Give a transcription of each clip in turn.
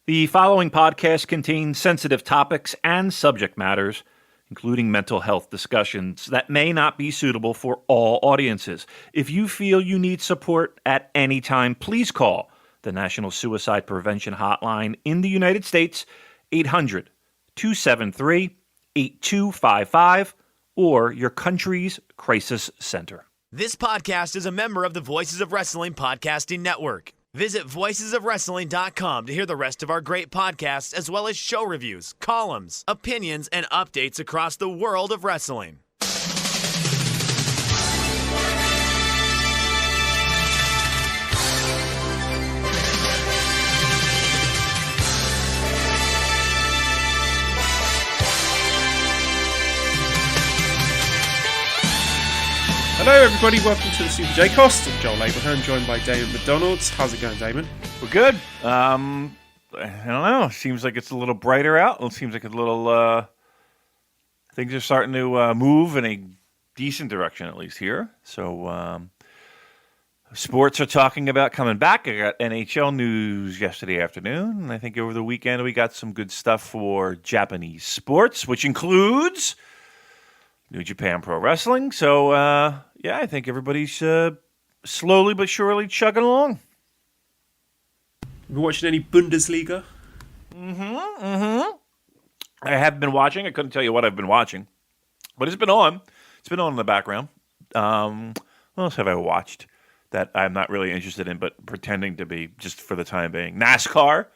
The following podcast contains sensitive topics and subject matters, including mental health discussions that may not be suitable for all audiences. If you feel you need support at any time, please call the National Suicide Prevention Hotline in the United States, 800-273-8255, or your country's crisis center. This podcast is a member of the Voices of Wrestling Podcasting Network. Visit voicesofwrestling.com to hear the rest of our great podcasts, as well as show reviews, columns, opinions, and updates across the world of wrestling. Hello everybody, welcome to the Super J-Cast. I'm Joel Abraham, joined by Damon McDonald. How's it going, Damon? We're good. I don't know. Seems like it's a little brighter out. It seems like a little things are starting to move in a decent direction, at least here. So sports are talking about coming back. I got NHL news yesterday afternoon, and I think over the weekend we got some good stuff for Japanese sports, which includes New Japan Pro Wrestling. So, yeah, I think everybody's slowly but surely chugging along. You been watching any Bundesliga? I have been watching. I couldn't tell you what I've been watching, but it's been on. It's been on in the background. What else have I watched that I'm not really interested in, but pretending to be just for the time being? NASCAR.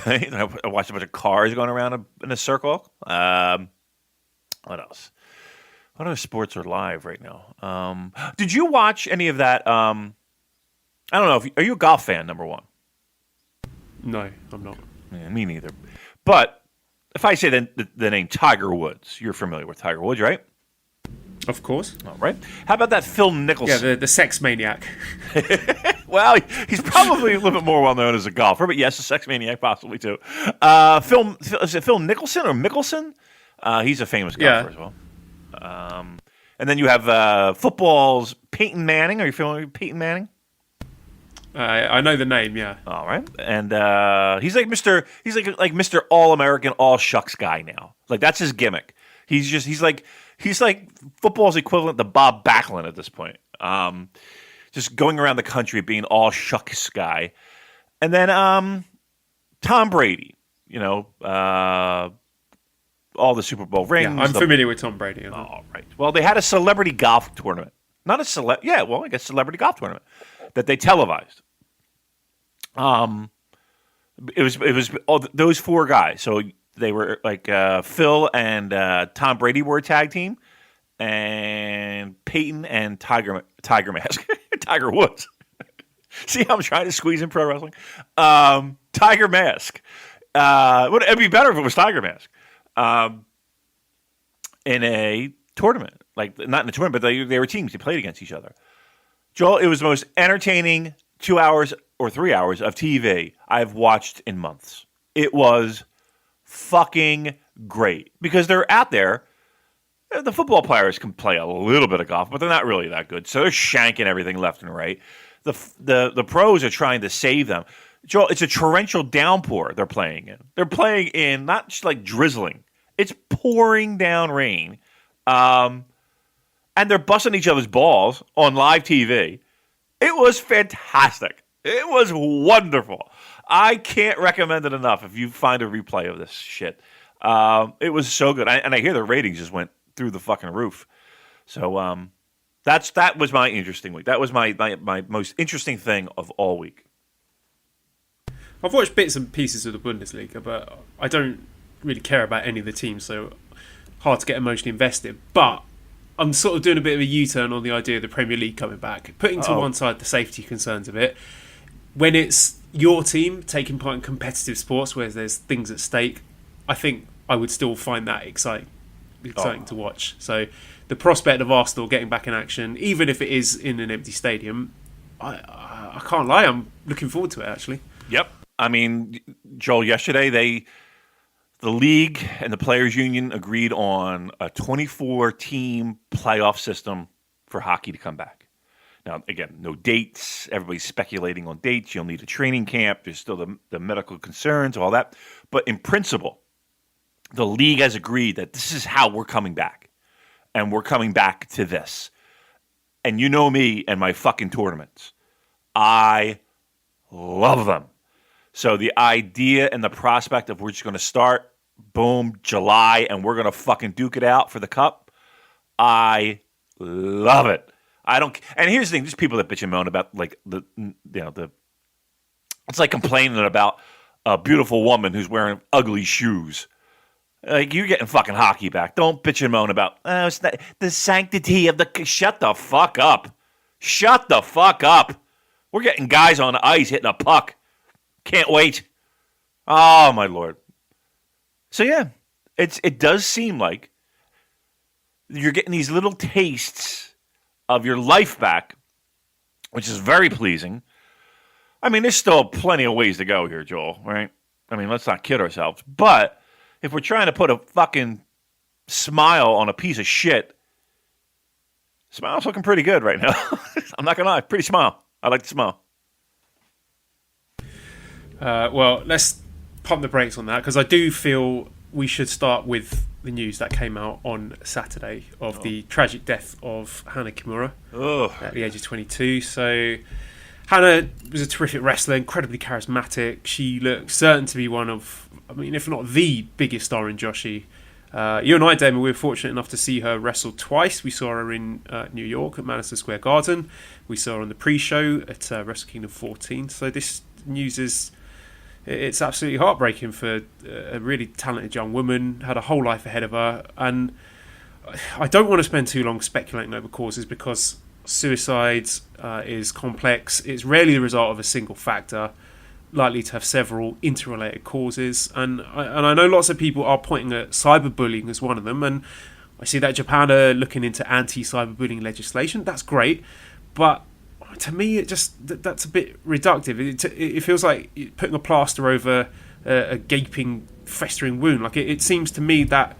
Right? I watched a bunch of cars going around in a circle. What else? What other sports are live right now? Did you watch any of that? I don't know. Are you a golf fan, number one? No, I'm not. Yeah, me neither. But if I say the name Tiger Woods, you're familiar with Tiger Woods, right? Of course. All right. How about that Phil Mickelson? Yeah, the sex maniac. Well, he's probably a little bit more well known as a golfer, but yes, a sex maniac possibly too. Is it Phil Nicholson or Mickelson? He's a famous golfer as well. And then you have football's Peyton Manning. Are you familiar with Peyton Manning? I know the name, yeah. All right, and he's like Mr. All-American, all-shucks guy now. Like that's his gimmick. He's like football's equivalent to Bob Backlund at this point. Just going around the country being all-shucks guy, and then Tom Brady. You know, all the Super Bowl rings. Yeah, I'm familiar with Tom Brady. All right. Well, they had a celebrity golf tournament. Not a celebrity golf tournament that they televised. It was all those four guys. So they were like Phil and Tom Brady were a tag team, and Peyton and Tiger Mask, Tiger Woods. See how I'm trying to squeeze in pro wrestling? Tiger Mask. It'd be better if it was Tiger Mask. In a tournament, like not in a tournament, but they were teams. They played against each other. Joel, it was the most entertaining 2 hours or 3 hours of TV I've watched in months. It was fucking great because they're out there. The football players can play a little bit of golf, but they're not really that good. So they're shanking everything left and right. The pros are trying to save them. Joel, it's a torrential downpour they're playing in. They're playing in not just like drizzling. It's pouring down rain. And they're busting each other's balls on live TV. It was fantastic. It was wonderful. I can't recommend it enough if you find a replay of this shit. It was so good. And I hear the ratings just went through the fucking roof. So that was my interesting week. That was my most interesting thing of all week. I've watched bits and pieces of the Bundesliga, but I don't really care about any of the teams, so hard to get emotionally invested. But I'm sort of doing a bit of a U-turn on the idea of the Premier League coming back, putting to one side the safety concerns of it. When it's your team taking part in competitive sports where there's things at stake, I think I would still find that exciting to watch. So the prospect of Arsenal getting back in action, even if it is in an empty stadium, I can't lie, I'm looking forward to it actually. Yep. I mean, Joel, yesterday the league and the players' union agreed on a 24-team playoff system for hockey to come back. Now, again, no dates. Everybody's speculating on dates. You'll need a training camp. There's still the medical concerns, all that. But in principle, the league has agreed that this is how we're coming back. And we're coming back to this. And you know me and my fucking tournaments. I love them. So the idea and the prospect of we're just going to start, boom, July, and we're going to fucking duke it out for the cup, I love it. I don't. And here's the thing: there's people that bitch and moan about like it's like complaining about a beautiful woman who's wearing ugly shoes. Like, you're getting fucking hockey back. Don't bitch and moan about it's not, the sanctity of the. Shut the fuck up. Shut the fuck up. We're getting guys on the ice hitting a puck. Can't wait. Oh my Lord. So yeah, it does seem like you're getting these little tastes of your life back, which is very pleasing. I mean, there's still plenty of ways to go here, Joel, right? I mean, let's not kid ourselves. But if we're trying to put a fucking smile on a piece of shit, smile's looking pretty good right now. I'm not going to lie. Pretty smile. I like to smile. Well, let's pump the brakes on that, because I do feel we should start with the news that came out on Saturday of the tragic death of Hana Kimura at the age of 22. So Hana was a terrific wrestler, incredibly charismatic. She looked certain to be one of, I mean, if not the biggest star in Joshi. You and I, Damon, we were fortunate enough to see her wrestle twice. We saw her in New York at Madison Square Garden. We saw her on the pre-show at Wrestle Kingdom 14. So this news is... It's absolutely heartbreaking for a really talented young woman, had a whole life ahead of her, and I don't want to spend too long speculating over causes, because suicide is complex. It's rarely the result of a single factor, likely to have several interrelated causes, and I know lots of people are pointing at cyberbullying as one of them, and I see that Japan are looking into anti-cyberbullying legislation. That's great, but to me, that's a bit reductive. It feels like putting a plaster over a gaping, festering wound. Like it seems to me that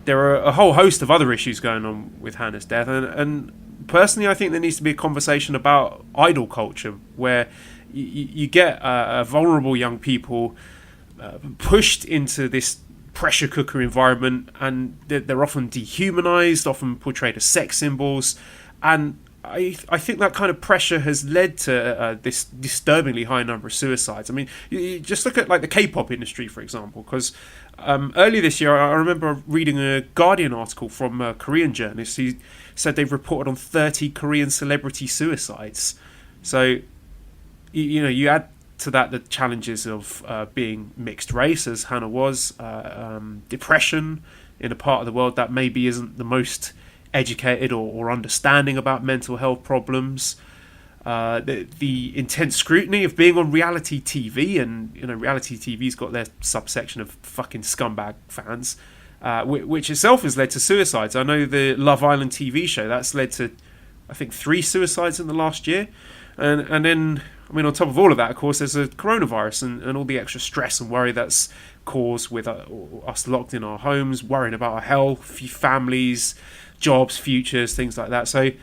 there are a whole host of other issues going on with Hana's death, and personally, I think there needs to be a conversation about idol culture, where you get vulnerable young people pushed into this pressure cooker environment, and they're often dehumanized, often portrayed as sex symbols, and I think that kind of pressure has led to this disturbingly high number of suicides. I mean, you just look at like the K-pop industry, for example, because earlier this year I remember reading a Guardian article from a Korean journalist who said they've reported on 30 Korean celebrity suicides. So, you add to that the challenges of being mixed race, as Hana was, depression in a part of the world that maybe isn't the most educated or understanding about mental health problems, the intense scrutiny of being on reality TV, and reality TV's got their subsection of fucking scumbag fans, which itself has led to suicides. I know the Love Island TV show, that's led to I think 3 suicides in the last year, and then I mean on top of all of that, of course, there's a coronavirus and all the extra stress and worry that's caused with us locked in our homes, worrying about our health, families, jobs, futures, things like that. So, I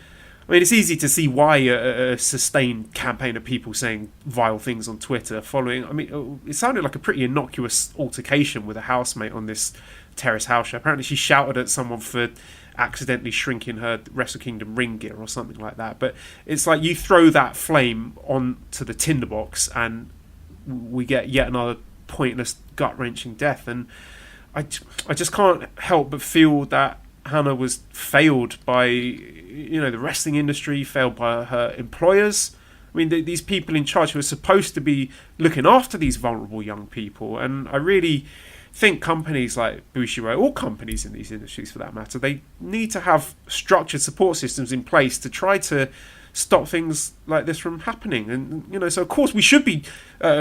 mean, it's easy to see why a sustained campaign of people saying vile things on Twitter following. I mean, it sounded like a pretty innocuous altercation with a housemate on this terrace house show. Apparently, she shouted at someone for accidentally shrinking her Wrestle Kingdom ring gear or something like that. But it's like you throw that flame onto the tinderbox and we get yet another pointless, gut-wrenching death. And I just can't help but feel that Hana was failed by the wrestling industry, failed by her employers. I mean, these people in charge who are supposed to be looking after these vulnerable young people, and I really think companies like Bushiroad, all companies in these industries for that matter, they need to have structured support systems in place to try to stop things like this from happening. And so of course we should be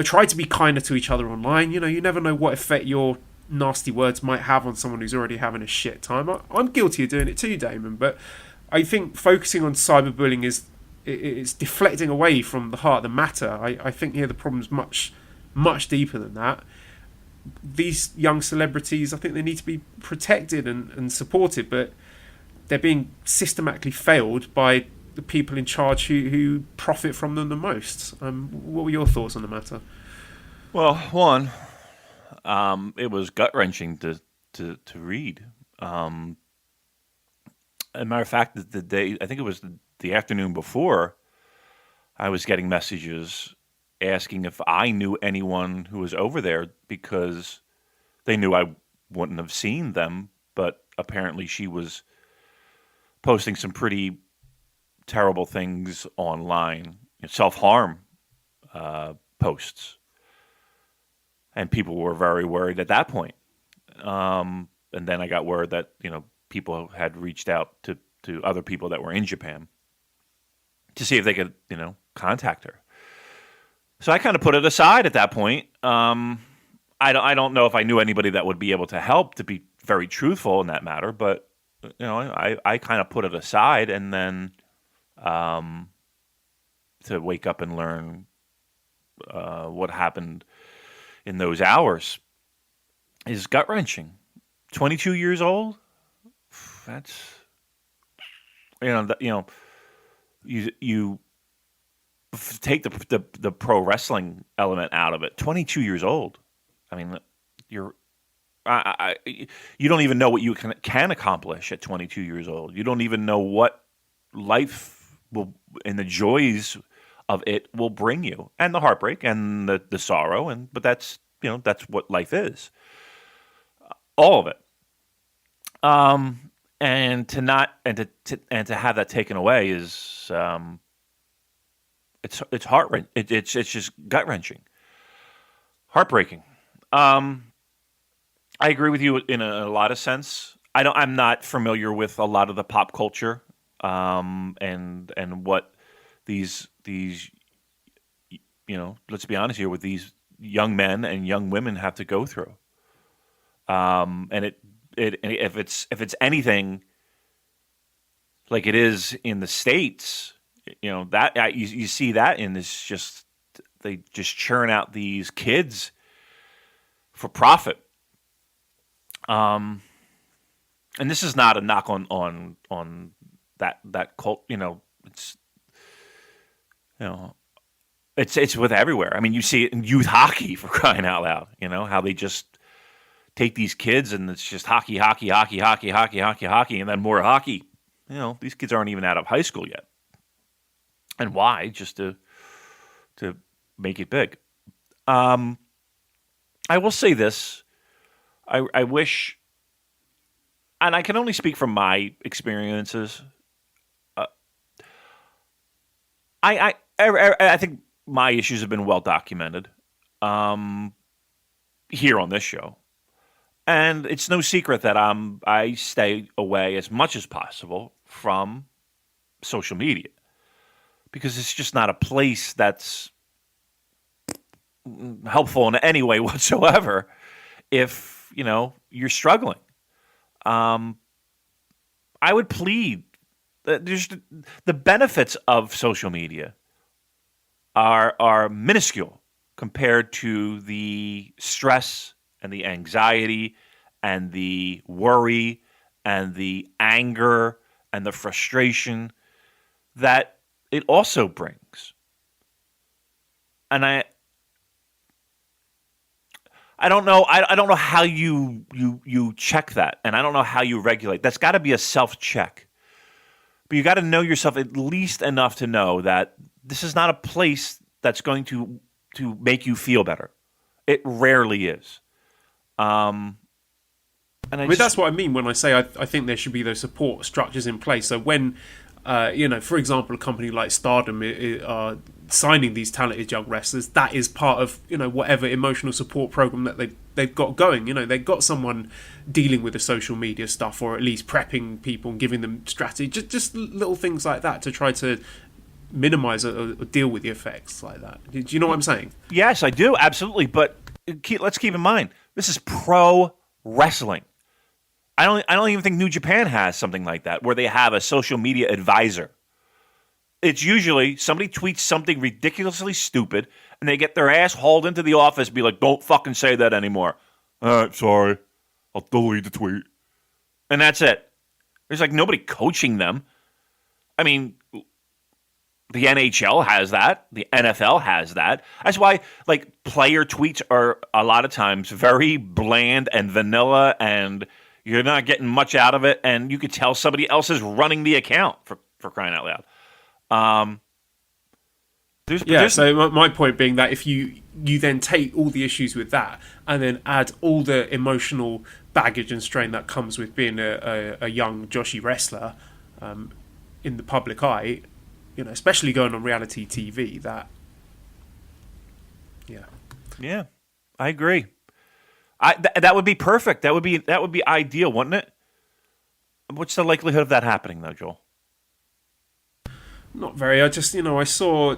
try to be kinder to each other online. You never know what effect your nasty words might have on someone who's already having a shit time. I'm guilty of doing it too, Damon, but I think focusing on cyberbullying is deflecting away from the heart of the matter. I think here the problem's much, much deeper than that. These young celebrities, I think they need to be protected and supported, but they're being systematically failed by the people in charge who profit from them the most. What were your thoughts on the matter? Well, one, it was gut wrenching to read. As a matter of fact, the day, I think it was the afternoon before, I was getting messages asking if I knew anyone who was over there because they knew I wouldn't have seen them, but apparently she was posting some pretty terrible things online, self-harm posts. And people were very worried at that point. And then I got word that, people had reached out to other people that were in Japan to see if they could, contact her. So I kind of put it aside at that point. I don't know if I knew anybody that would be able to help, to be very truthful in that matter, but I kind of put it aside, and then to wake up and learn what happened in those hours is gut wrenching. 22 years old. That's you take the pro wrestling element out of it. 22 years old. I mean, you don't even know what you can accomplish at 22 years old. You don't even know what life will and the joys of it will bring you, and the heartbreak and the sorrow, but that's what life is. All of it. And to have that taken away is it's heart it's just gut wrenching, heartbreaking. I agree with you in a lot of sense. I'm not familiar with a lot of the pop culture, and what these let's be honest here, with these young men and young women have to go through. And if it's anything like it is in the States, that you see that in this, just they just churn out these kids for profit. And this is not a knock on that cult. It's with everywhere. I mean, you see it in youth hockey, for crying out loud. How they just take these kids and it's just hockey, and then more hockey. These kids aren't even out of high school yet. And why? Just to make it big. I will say this. I wish, and I can only speak from my experiences. I think my issues have been well documented here on this show. And it's no secret that I stay away as much as possible from social media, because it's just not a place that's helpful in any way whatsoever if, you're struggling. I would plead that the benefits of social media are minuscule compared to the stress and the anxiety and the worry and the anger and the frustration that it also brings. And I don't know. I don't know how you check that, and I don't know how you regulate. That's got to be a self-check. But you got to know yourself at least enough to know that this is not a place that's going to make you feel better. It rarely is. That's what I mean when I say I think there should be those support structures in place. So when, for example, a company like Stardom are signing these talented young wrestlers, that is part of whatever emotional support program that they've got going. They've got someone dealing with the social media stuff, or at least prepping people and giving them strategy, just little things like that to try to minimize or deal with the effects like that. Do you know what I'm saying? Yes, I do, absolutely. But let's keep in mind, this is pro wrestling. I don't even think New Japan has something like that, where they have a social media advisor. It's usually somebody tweets something ridiculously stupid, and they get their ass hauled into the office and be like, don't fucking say that anymore. All right, sorry. I'll delete the tweet. And that's it. There's nobody coaching them. I mean, The NHL has that. The NFL has that. That's why, like, player tweets are a lot of times very bland and vanilla, and you're not getting much out of it. And you could tell somebody else is running the account for crying out loud. So my point being that if you then take all the issues with that and then add all the emotional baggage and strain that comes with being a young Joshi wrestler in the public eye, you know, especially going on reality TV, yeah, I agree. That would be perfect. That would be ideal, wouldn't it? What's the likelihood of that happening, though, Joel? Not very. I just, I saw,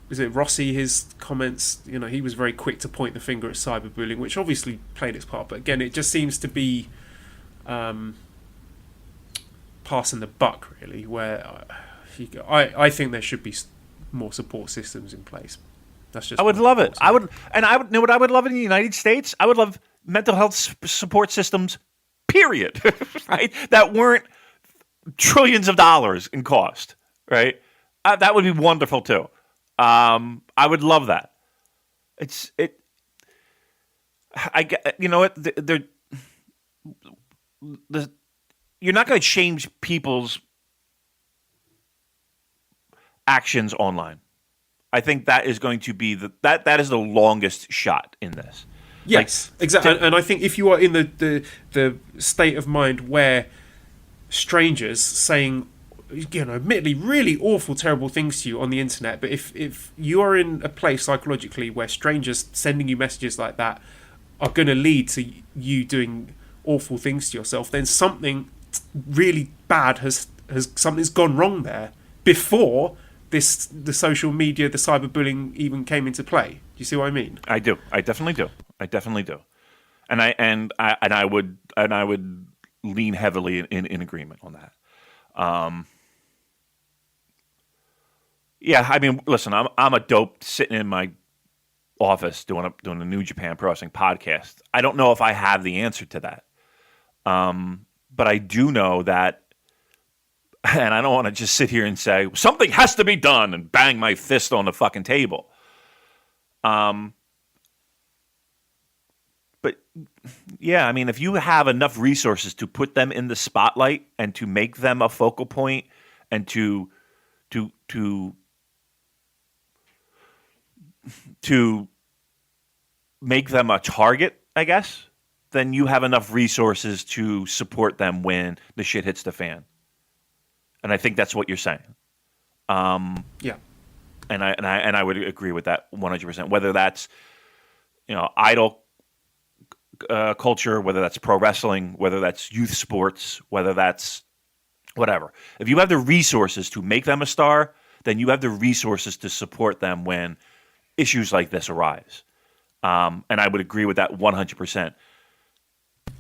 is it Rossi, his comments, he was very quick to point the finger at cyberbullying, which obviously played its part. But again, it just seems to be passing the buck, really, where I think there should be more support systems in place. That's just. I would love it. I would know what I would love in the United States. I would love mental health support systems. Period. Right? That weren't trillions of dollars in cost. Right? That would be wonderful too. I would love that. You're not going to change people's actions online. I think that is going to be that is the longest shot in this. Yes, exactly. And I think if you are in the state of mind where strangers saying, admittedly really awful, terrible things to you on the internet, but if you are in a place psychologically where strangers sending you messages like that are going to lead to you doing awful things to yourself, then something really bad something's gone wrong there before the social media, the cyberbullying even came into play. Do you see what I mean? I do. I definitely do. And I would lean heavily in agreement on that. Yeah, I mean, listen, I'm a dope sitting in my office doing a New Japan Pro Wrestling podcast. I don't know if I have the answer to that, but I do know that, and I don't want to just sit here and say something has to be done and bang my fist on the fucking table. But yeah, I mean, if you have enough resources to put them in the spotlight and to make them a focal point and to make them a target, I guess, then you have enough resources to support them when the shit hits the fan. And I think that's what you're saying. Yeah. And I would agree with that 100%. Whether that's idol culture, whether that's pro wrestling, whether that's youth sports, whether that's whatever. If you have the resources to make them a star, then you have the resources to support them when issues like this arise. And I would agree with that 100%.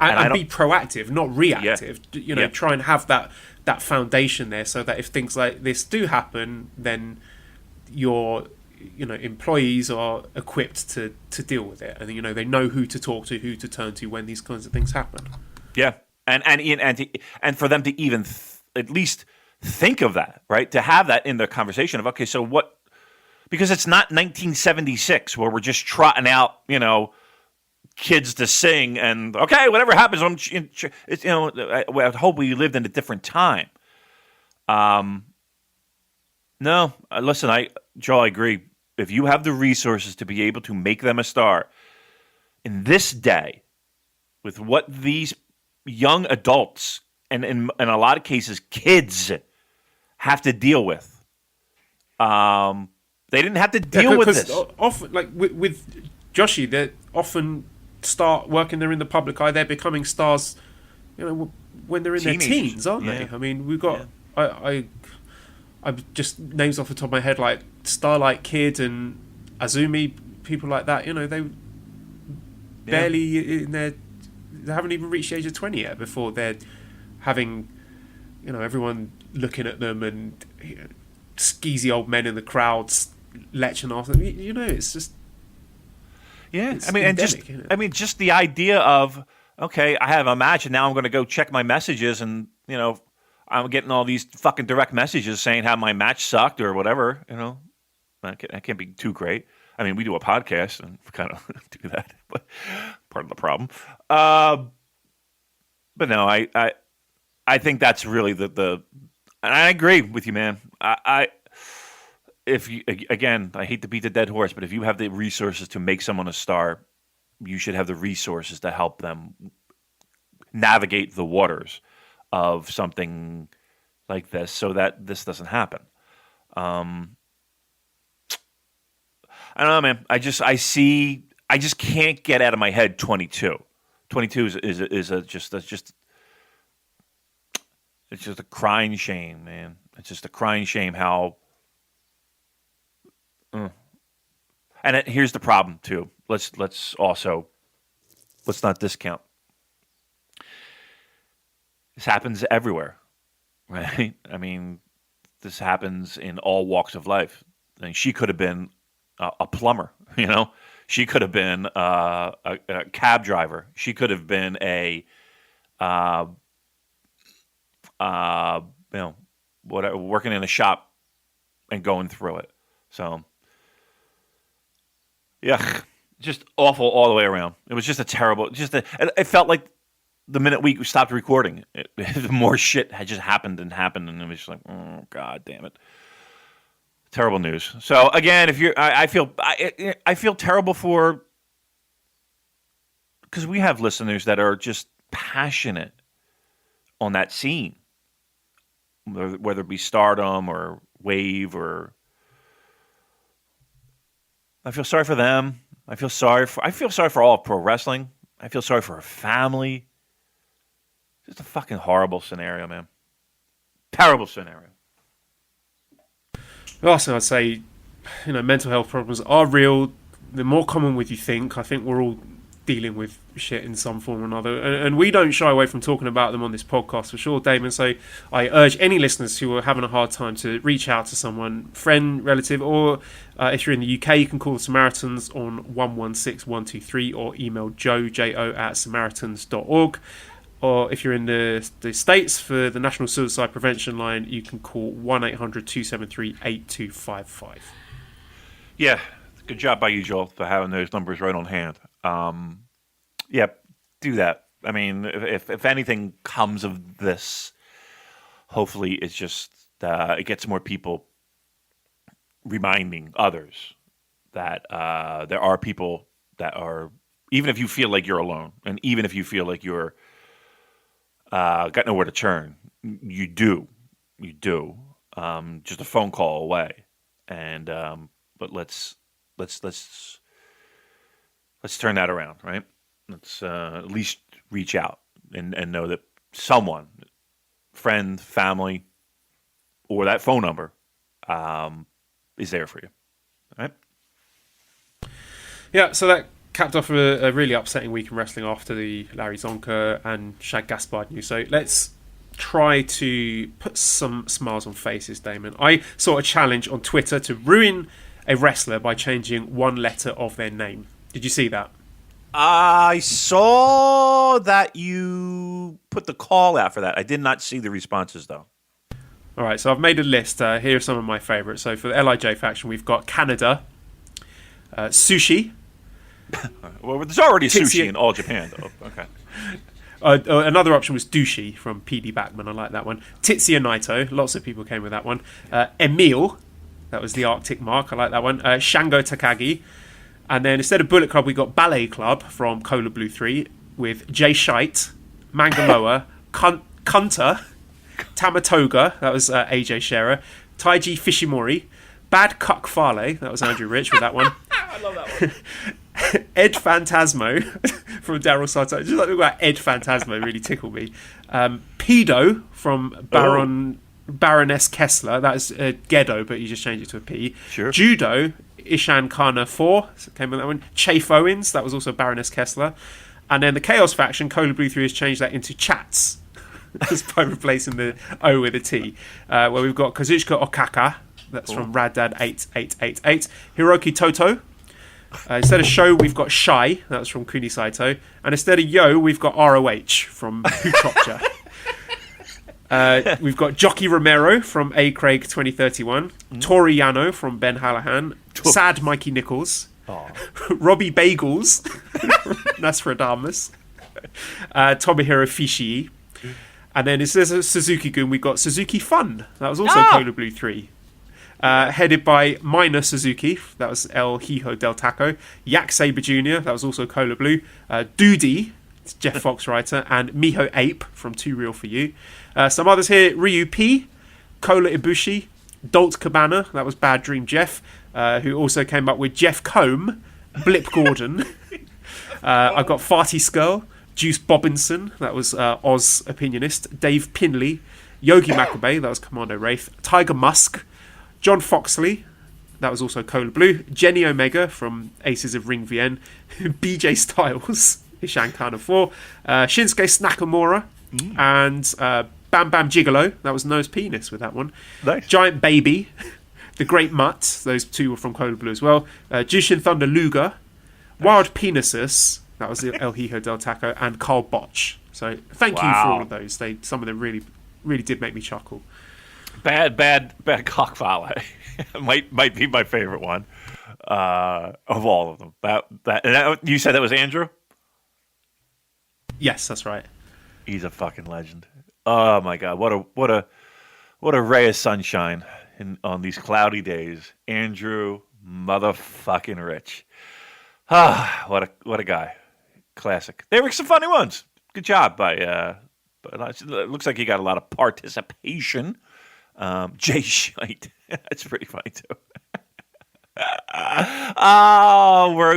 And be proactive, not reactive. Yeah. Try and have that foundation there, so that if things like this do happen, then your employees are equipped to deal with it, and they know who to talk to, who to turn to when these kinds of things happen. Yeah, and for them to even at least think of that, right? To have that in the conversation of, okay, so what? Because it's not 1976 where we're just trotting out, kids to sing and okay, whatever happens. I hope we lived in a different time. No, listen, Joel, I agree. If you have the resources to be able to make them a star in this day, with what these young adults and in a lot of cases kids have to deal with, they didn't have to deal with this. Often, like with Joshi, they often start working there in the public eye. They're becoming stars, when they're in their teens, aren't they? I mean, we've got I'm just names off the top of my head like Starlight Kid and Azumi, people like that. They barely in their, they haven't even reached the age of 20 yet before they're having, everyone looking at them and skeezy old men in the crowds lecturing off them. It's just. Yeah, it's I mean, endemic, just the idea of, okay, I have a match and now I'm going to go check my messages and I'm getting all these fucking direct messages saying how my match sucked or whatever. That can't be too great. I mean, we do a podcast and kind of do that, but part of the problem. But no, I think that's really the. And I agree with you, man. If you, again, I hate to beat the dead horse, but if you have the resources to make someone a star, you should have the resources to help them navigate the waters of something like this, so that this doesn't happen. I don't know, man. I just can't get out of my head 22. 22 is just it's just a crying shame, man. It's just a crying shame how. And here's the problem too. Let's not discount. This happens everywhere, right? I mean, this happens in all walks of life. I mean, she could have been a plumber, She could have been a cab driver. She could have been whatever, working in a shop and going through it. So, yeah, just awful all the way around. It was just it felt like the minute we stopped recording, more shit had just happened, and it was just like, oh, God damn it. Terrible news. So again, I feel terrible because we have listeners that are just passionate on that scene, whether it be Stardom or Wave or. I feel sorry for them. I feel sorry for all of pro wrestling. I feel sorry for her family. Just a fucking horrible scenario, man. Terrible scenario. Also, I'd say, mental health problems are real. They're more common than you think. I think we're all dealing with shit in some form or another. And we don't shy away from talking about them on this podcast for sure, Damon. So I urge any listeners who are having a hard time to reach out to someone, friend, relative, or if you're in the UK, you can call the Samaritans on 116123 or email jo@samaritans.org. Or if you're in the States, for the National Suicide Prevention Line, you can call 1-800-273-8255. Yeah, good job by you, Joel, for having those numbers right on hand. Yeah, do that. I mean, if anything comes of this, hopefully it's just it gets more people reminding others that there are people that are, even if you feel like you're alone, and even if you feel like you're got nowhere to turn, you do. Just a phone call away, and but let's turn that around, right? Let's at least reach out and know that someone, friend, family, or that phone number is there for you, all right? Yeah, so that capped off a really upsetting week in wrestling after the Larry Zonka and Shad Gaspard news. So let's try to put some smiles on faces, Damon. I saw a challenge on Twitter to ruin a wrestler by changing one letter of their name. Did you see that? I saw that you put the call out for that. I did not see the responses, though. All right, so I've made a list. Here are some of my favourites. So for the LIJ faction, we've got Canada, Sushi. Well, there's already sushi in all Japan, though. Okay. Another option was Douchey from PD Backman. I like that one. Tetsuya Naito. Lots of people came with that one. Emil. That was the Arctic Mark. I like that one. Shango Takagi. And then instead of Bullet Club, we got Ballet Club from Cola Blue 3 with Jay Shite, Mangaloa, Kunta, Tamatoga. That was AJ Scherer. Taiji Fishimori. Bad Cuck Farley. That was Andrew Rich with that one. I love that one. Ed Phantasmo from Daryl Sato. Just like the about Ed Phantasmo really tickled me. Pedo from Baroness Kessler. That's Gedo, but you just changed it to a P. Sure. Judo, Ishan Kana 4. Came with that one. Chafe Owens. That was also Baroness Kessler. And then the Chaos faction, Cola Blue 3 has changed that into Chats. Just by replacing the O with a T. Where we've got Kazuchika Okaka. That's from Raddad 8888. Hiroki Toto. Instead of Show, we've got Shy. That's from Kuni Saito. And instead of Yo, we've got ROH from Huchopcha. We've got Jockey Romero from A. Craig 2031, Tori Yano from Ben Hallahan, Sad Mikey Nichols, Robbie Bagels, Nostradamus, Tomohiro Fishii, and then it says Suzuki-gun, we've got Suzuki Fun. That was also Cola Blue 3. Headed by Minor Suzuki, that was El Hijo del Taco, Yak Saber Jr., that was also Cola Blue, Doody, it's Jeff Fox writer, and Miho Ape from Too Real For You. Some others here, Ryu P, Cola Ibushi, Dolt Cabana, that was Bad Dream Jeff, who also came up with Jeff Combe, Blip Gordon. I've got Farty Skull, Juice Bobbinson, that was Oz Opinionist, Dave Pinley, Yogi Makabe, that was Commando Wraith, Tiger Musk, John Foxley, that was also Cola Blue, Jenny Omega from Aces of Ring VN, BJ Styles, Ishan Kana 4, Shinsuke Nakamura, and Bam Bam Gigolo, that was Nose Penis with that one. Nice. Giant Baby, The Great Mutt, those two were from Cola Blue as well, Jushin Thunder Luger, Wild Penisus, that was El Hijo del Taco, and Carl Botch. So thank you for all of those. Some of them really, really did make me chuckle. Bad cock volley. might be my favorite one of all of them. That you said that was Andrew? Yes, that's right. He's a fucking legend. Oh my god, what a ray of sunshine on these cloudy days. Andrew motherfucking Rich. What a guy. Classic. They were some funny ones. Good job by it looks like he got a lot of participation. Jay Shite. That's pretty funny too.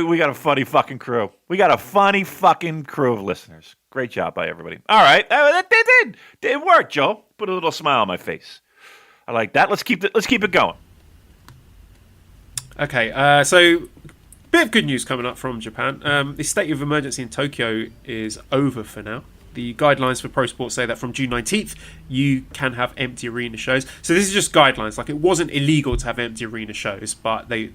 We got a funny fucking crew. We got a funny fucking crew of listeners. Great job by everybody. All right, it worked, Joe. Put a little smile on my face. I like that. Let's keep it going. Okay, so bit of good news coming up from Japan. The state of emergency in Tokyo is over for now. The guidelines for pro sports say that from June 19th, you can have empty arena shows. So this is just guidelines. Like, it wasn't illegal to have empty arena shows, but they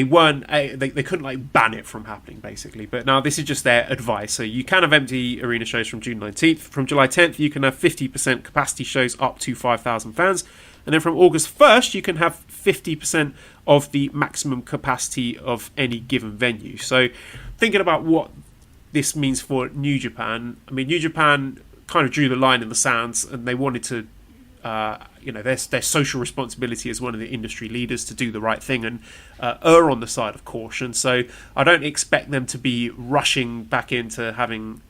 weren't. They couldn't like ban it from happening, basically. But now this is just their advice. So you can have empty arena shows from June 19th. From July 10th, you can have 50% capacity shows up to 5,000 fans. And then from August 1st, you can have 50% of the maximum capacity of any given venue. So thinking about what this means for New Japan, I mean, New Japan kind of drew the line in the sands, and they wanted to, their social responsibility as one of the industry leaders to do the right thing and err on the side of caution. So I don't expect them to be rushing back into having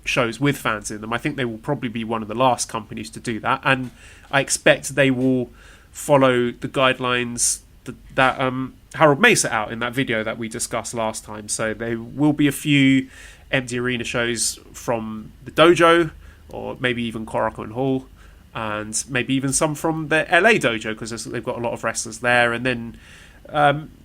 shows with fans in them. I think they will probably be one of the last companies to do that, and I expect they will follow the guidelines that Harold May set out in that video that we discussed last time. So there will be a few empty arena shows from the dojo, or maybe even Korakuen Hall, and maybe even some from the LA dojo, because they've got a lot of wrestlers there. And then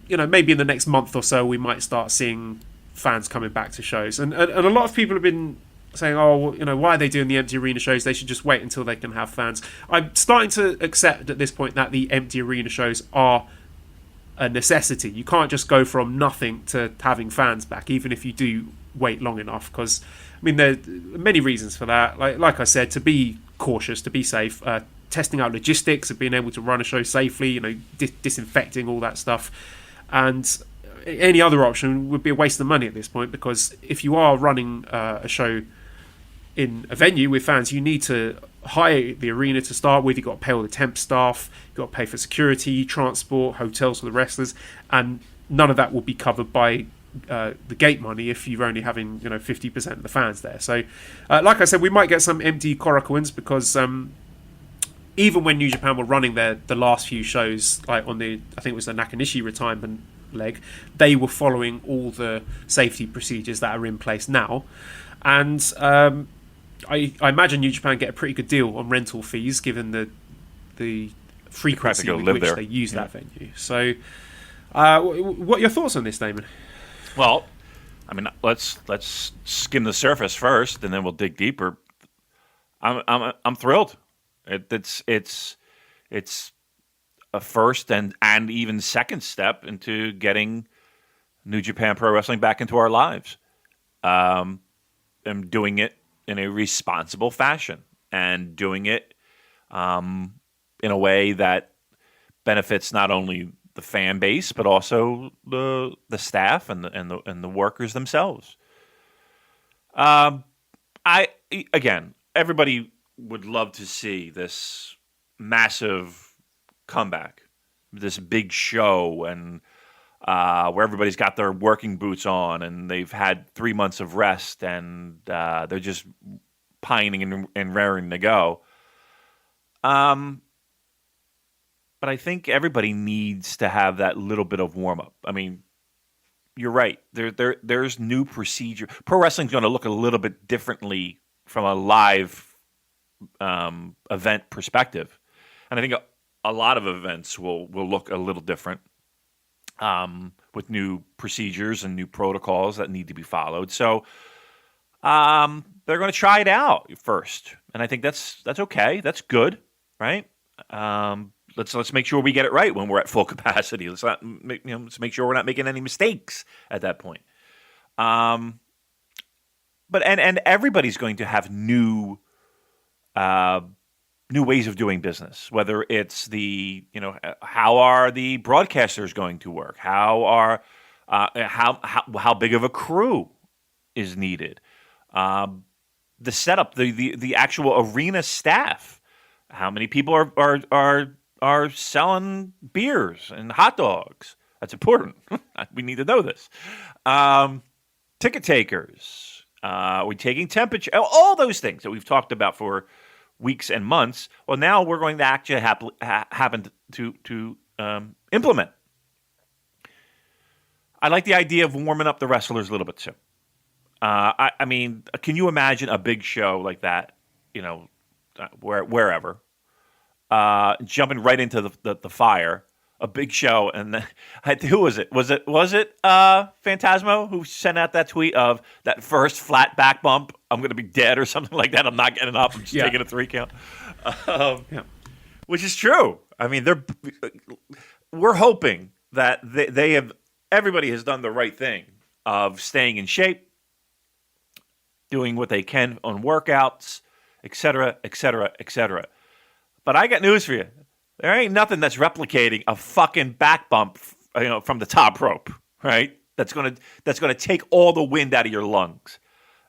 maybe in the next month or so we might start seeing fans coming back to shows, and a lot of people have been saying, why are they doing the empty arena shows? They should just wait until they can have fans. I'm starting to accept at this point that the empty arena shows are a necessity. You can't just go from nothing to having fans back, even if you do wait long enough, because there are many reasons for that. Like I said, to be cautious, to be safe, testing out logistics of being able to run a show safely, disinfecting, all that stuff. And any other option would be a waste of money at this point, because if you are running a show in a venue with fans, you need to hire the arena to start with. You've got to pay all the temp staff, you've got to pay for security, transport, hotels for the wrestlers, and none of that will be covered by the gate money if you're only having 50% of the fans there. So like I said, we might get some empty Korakuens, because even when New Japan were running the last few shows, like on I think it was the Nakanishi retirement leg, they were following all the safety procedures that are in place now. And I imagine New Japan get a pretty good deal on rental fees, given the frequency with which they use that venue. So what are your thoughts on this, Damon? Well, let's skim the surface first, and then we'll dig deeper. I'm thrilled. It's a first and even second step into getting New Japan Pro Wrestling back into our lives. I'm doing it in a responsible fashion and doing it in a way that benefits not only the fan base but also the staff and the workers themselves. Everybody would love to see this massive comeback, this big show, and where everybody's got their working boots on and they've had 3 months of rest and they're just pining and raring to go. But I think everybody needs to have that little bit of warm up. I mean, you're right. There's new procedure. Pro wrestling's going to look a little bit differently from a live event perspective, and I think a lot of events will look a little different with new procedures and new protocols that need to be followed. So they're going to try it out first, and I think that's okay. That's good, right? Let's make sure we get it right when we're at full capacity. Let's make sure we're not making any mistakes at that point. But everybody's going to have new ways of doing business. Whether it's how are the broadcasters going to work? How big of a crew is needed? The setup, the actual arena staff. How many people are selling beers and hot dogs? That's important. We need to know this. Ticket takers. Are we taking temperature? All those things that we've talked about for weeks and months. Well, now we're going to actually happen to implement. I like the idea of warming up the wrestlers a little bit too. I mean, can you imagine a big show like that? Wherever. Jumping right into the fire, a big show, and then, who was it? Was it Phantasmo who sent out that tweet of that first flat back bump? I'm going to be dead or something like that. I'm not getting up. I'm just taking a 3 count, which is true. I mean, we're hoping that everybody has done the right thing of staying in shape, doing what they can on workouts, etc., etc., etc. But I got news for you. There ain't nothing that's replicating a fucking back bump, from the top rope, right? That's gonna take all the wind out of your lungs.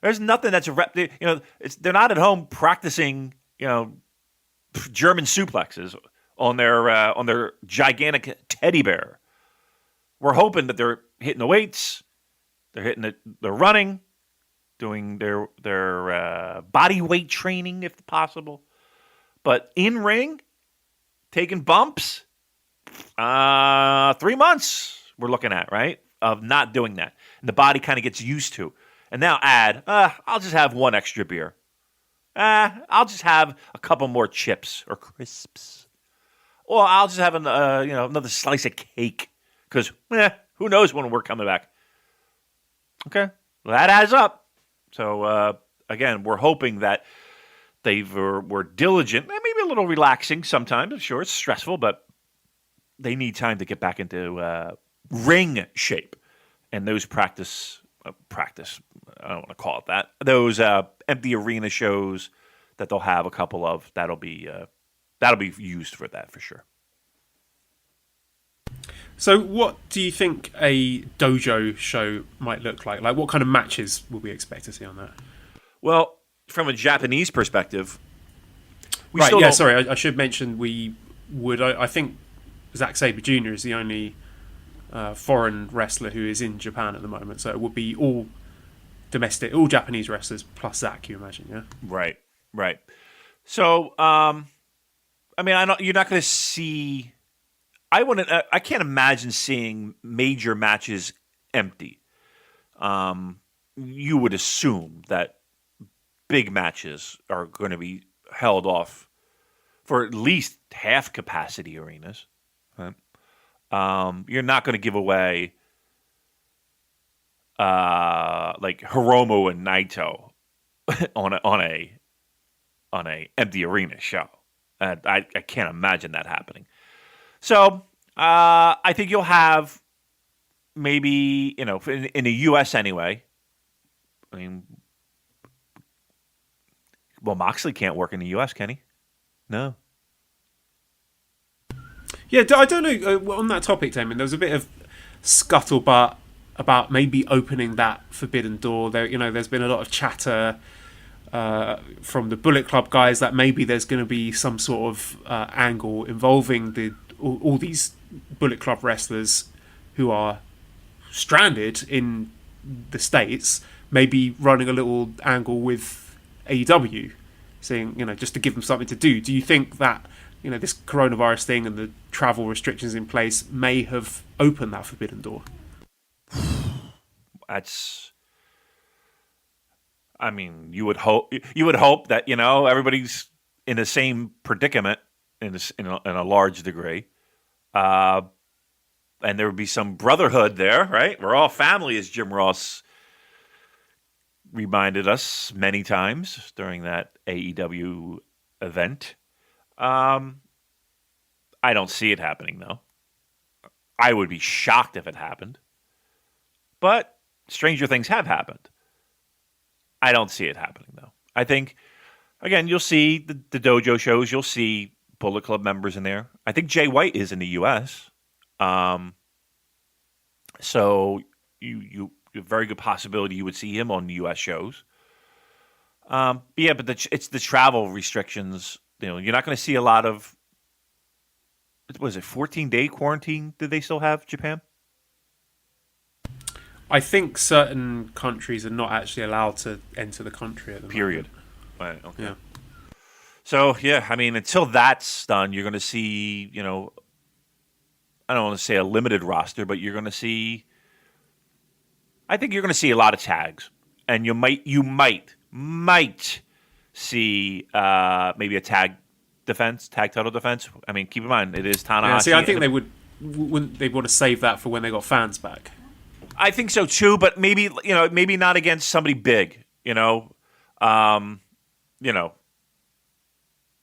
There's nothing that's they're not at home practicing, German suplexes on their gigantic teddy bear. We're hoping that they're hitting the weights, they're running, doing their body weight training if possible. But in ring, taking bumps, 3 months we're looking at, right, of not doing that. And the body kind of gets used to. And now I'll just have one extra beer. I'll just have a couple more chips or crisps. Or I'll just have another slice of cake. Because who knows when we're coming back. Okay, well, that adds up. So, again, we're hoping that they were diligent, maybe a little relaxing sometimes. I'm sure it's stressful, but they need time to get back into ring shape. And those practice, I don't want to call it that, those empty arena shows that they'll have a couple of, that'll be used for that for sure. So what do you think a dojo show might look like? Like, what kind of matches would we expect to see on that? Well, from a Japanese perspective, sorry, I should mention I think Zack Sabre Jr. is the only foreign wrestler who is in Japan at the moment, so it would be all Japanese wrestlers plus Zack, you imagine, yeah? Right. So, I mean, you're not going to see. I can't imagine seeing major matches empty. You would assume that big matches are going to be held off for at least half capacity arenas. Right? You're not going to give away like Hiromu and Naito on a empty arena show. I can't imagine that happening. So I think you'll have maybe in the U.S. anyway. I mean, Well, Moxley can't work in the U.S., can he? No. Yeah, I don't know. On that topic, Damon, there was a bit of scuttlebutt about maybe opening that forbidden door. There's been a lot of chatter from the Bullet Club guys that maybe there's going to be some sort of angle involving all these Bullet Club wrestlers who are stranded in the States, maybe running a little angle with AEW, saying, just to give them something to do. Do you think that, this coronavirus thing and the travel restrictions in place may have opened that forbidden door? You would hope that, everybody's in the same predicament in a large degree. And there would be some brotherhood there, right? We're all family, as Jim Ross reminded us many times during that AEW event. I don't see it happening, though. I would be shocked if it happened. But stranger things have happened. I don't see it happening, though. I think, again, you'll see the dojo shows. You'll see Bullet Club members in there. I think Jay White is in the U.S., so you a very good possibility you would see him on the U.S. shows. But it's the travel restrictions. You're not going to see a lot of. Was it 14-day quarantine? Did they still have Japan? I think certain countries are not actually allowed to enter the country at the Period. moment. Right. Okay. Yeah. So until that's done, you're going to see, I don't want to say a limited roster, but you're going to see. I think you're going to see a lot of tags, and you might see maybe a tag title defense. Keep in mind it is Tanahashi. Yeah, see, I think they wouldn't they want to save that for when they got fans back. I think so too, but maybe not against somebody big.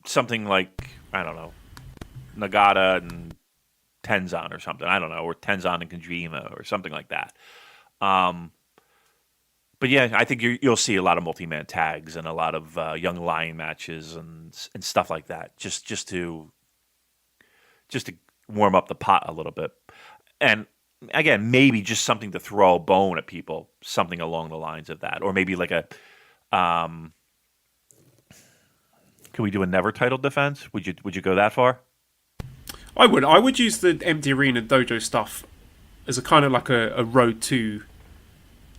Something like, I don't know, Nagata and Tenzan or something. I don't know, or Tenzan and Kojima or something like that. But yeah, I think you'll see a lot of multi-man tags and a lot of young lion matches and stuff like that, just to warm up the pot a little bit. And again, maybe just something to throw a bone at people, something along the lines of that, or maybe like a. Can we do a never title defense? Would you go that far? I would use the empty arena dojo stuff as a kind of like a road to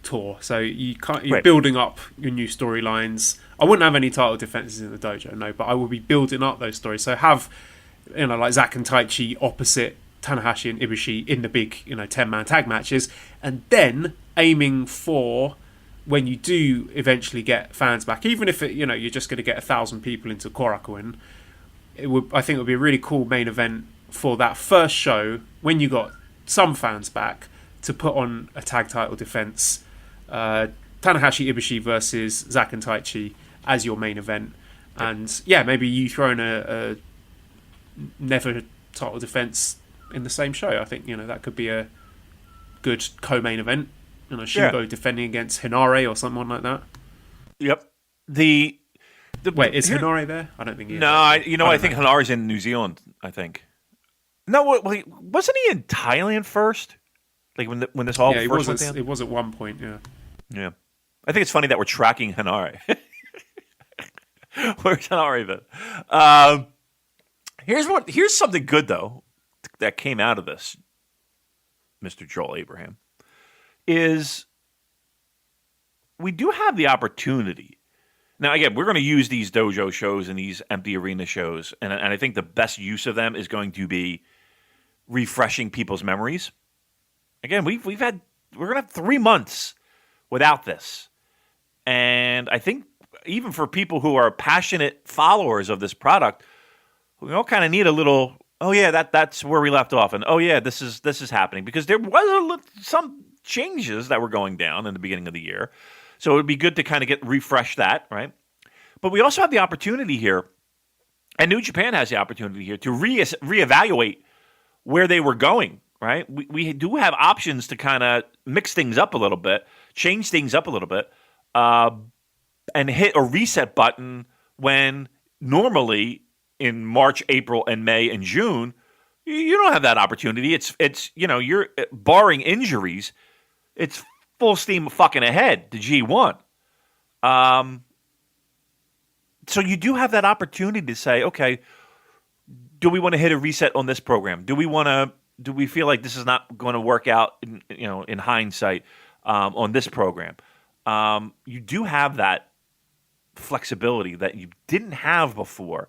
tour. So you're right. building up your new storylines. I wouldn't have any title defenses in the dojo, no, but I would be building up those stories. So have like Zack and Taichi opposite Tanahashi and Ibushi in the big 10-man tag matches, and then aiming for when you do eventually get fans back, even if you're just going to get 1,000 people into Korakuen, I think it would be a really cool main event for that first show when you got some fans back to put on a tag title defense, Tanahashi Ibushi versus Zack and Taichi as your main event, and maybe you throw in a never title defense in the same show. I think that could be a good co-main event. Shingo defending against Hinare or someone like that. Yep. Wait, is Hinare there? I don't think he is. No, I think Hanare's in New Zealand, I think. No, wasn't he in Thailand first? Like when this all first went down? It was at one point, yeah. Yeah. I think it's funny that we're tracking Hanare. Where's Hanare then? Here's something good, though, that came out of this, Mr. Joel Abraham, is we do have the opportunity. Now, again, we're going to use these dojo shows and these empty arena shows, and I think the best use of them is going to be refreshing people's memories. Again, we're going to have 3 months without this, and I think even for people who are passionate followers of this product, we all kind of need a little. Oh yeah, that's where we left off, and oh yeah, this is happening, because there was some changes that were going down in the beginning of the year. So it would be good to kind of refresh that, right? But we also have the opportunity here, and New Japan has the opportunity here to reevaluate where they were going, right? We do have options to kind of mix things up a little bit, change things up a little bit, and hit a reset button when normally in March, April, and May and June, you don't have that opportunity. It's you're barring injuries, it's full steam fucking ahead to G1. So you do have that opportunity to say, okay, do we want to hit a reset on this program? Do we feel like this is not going to work out in hindsight on this program? You do have that flexibility that you didn't have before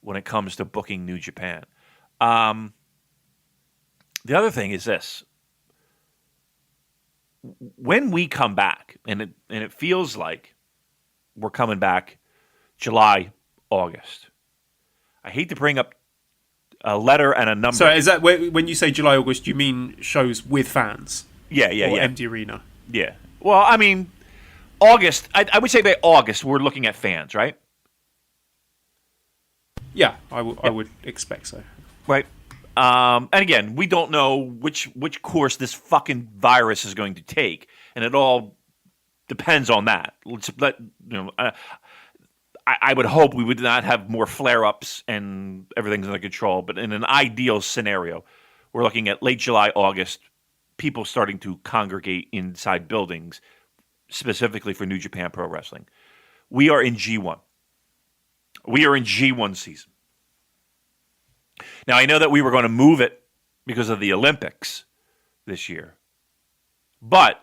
when it comes to booking New Japan. The other thing is this. When we come back, and it feels like we're coming back July, August. I hate to bring up a letter and a number. So is that when you say July, August, you mean shows with fans? Yeah. Or empty arena? Yeah. Well, I mean, August, I would say by August, we're looking at fans, right? Yeah, I would expect so. Right. And again, we don't know which course this fucking virus is going to take, and it all depends on that. I would hope we would not have more flare-ups and everything's under control, but in an ideal scenario, we're looking at late July, August, people starting to congregate inside buildings, specifically for New Japan Pro Wrestling. We are in G1. We are in G1 season. Now, I know that we were going to move it because of the Olympics this year, but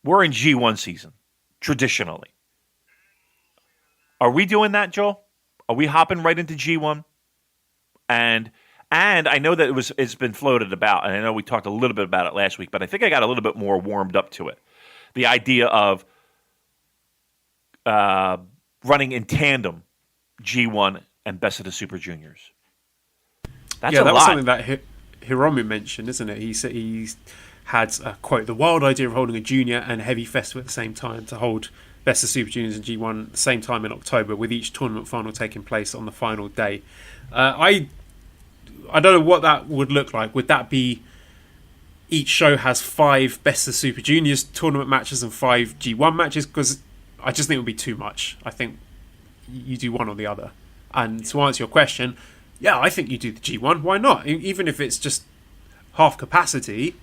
we're in G1 season, traditionally. Are we doing that, Joel? Are we hopping right into G1? And I know that it's been floated about, and I know we talked a little bit about it last week, but I think I got a little bit more warmed up to it. The idea of running in tandem G1 and Best of the Super Juniors. That's a lot. That was something that Hiromu mentioned, isn't it? He said he's had, quote, the wild idea of holding a junior and heavy festival at the same time to hold Best of Super Juniors and G1 at the same time in October, with each tournament final taking place on the final day. I don't know what that would look like. Would that be each show has 5 Best of Super Juniors tournament matches and 5 G1 matches? Because I just think it would be too much. I think you do one or the other. And to answer your question, yeah, I think you do the G1. Why not? Even if it's just half capacity,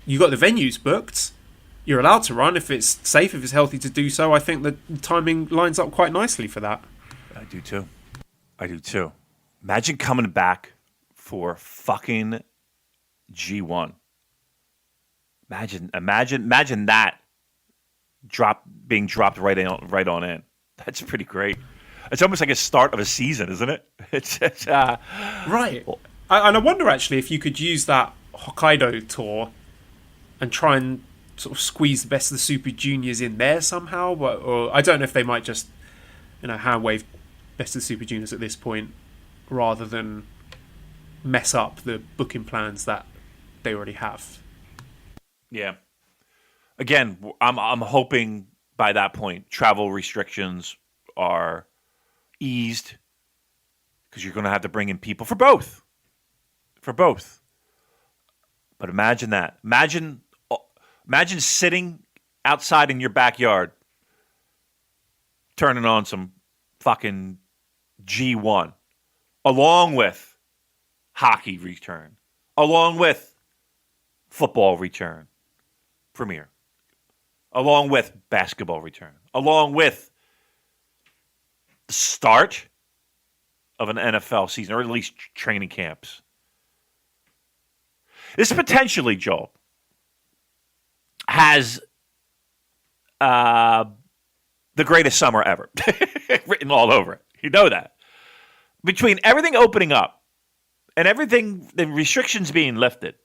you got the venues booked. You're allowed to run if it's safe, if it's healthy to do so. I think the timing lines up quite nicely for that. I do too. Imagine coming back for fucking G1. Imagine that being dropped right on in. That's pretty great. It's almost like a start of a season, isn't it? It's right. And I wonder actually if you could use that Hokkaido tour and try and sort of squeeze the Best of the Super Juniors in there somehow, or I don't know if they might just hand wave Best of the Super Juniors at this point rather than mess up the booking plans that they already have. Yeah. Again, I'm hoping by that point travel restrictions are eased, because you're going to have to bring in people for both. But imagine that. Imagine sitting outside in your backyard, turning on some fucking G1, along with hockey return, along with football return, premiere, along with basketball return, along with the start of an NFL season, or at least training camps. This potentially, Joel, has the greatest summer ever written all over it. You know that. Between everything opening up and everything, the restrictions being lifted,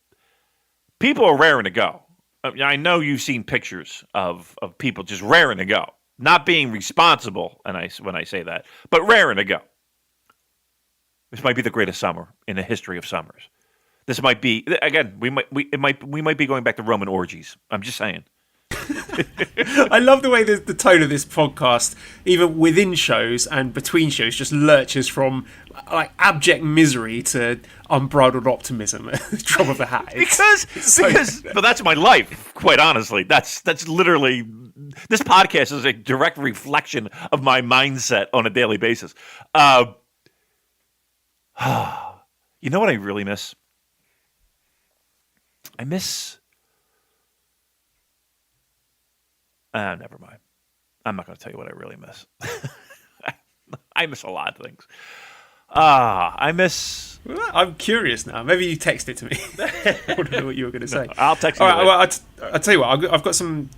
people are raring to go. I know you've seen pictures of people just raring to go. Not being responsible, when I say that, but raring to go. This might be the greatest summer in the history of summers. This might be, again, we might be going back to Roman orgies. I'm just saying. I love the way the tone of this podcast, even within shows and between shows, just lurches from like abject misery to unbridled optimism at the drop of a hat. But that's my life, quite honestly. That's literally, this podcast is a direct reflection of my mindset on a daily basis. You know what I really miss? I miss... never mind. I'm not going to tell you what I really miss. I miss a lot of things. I miss... I'm curious now. Maybe you text it to me. I want to know what you were going to say. No, I'll text you. All right, well, I'll tell you what. I've got some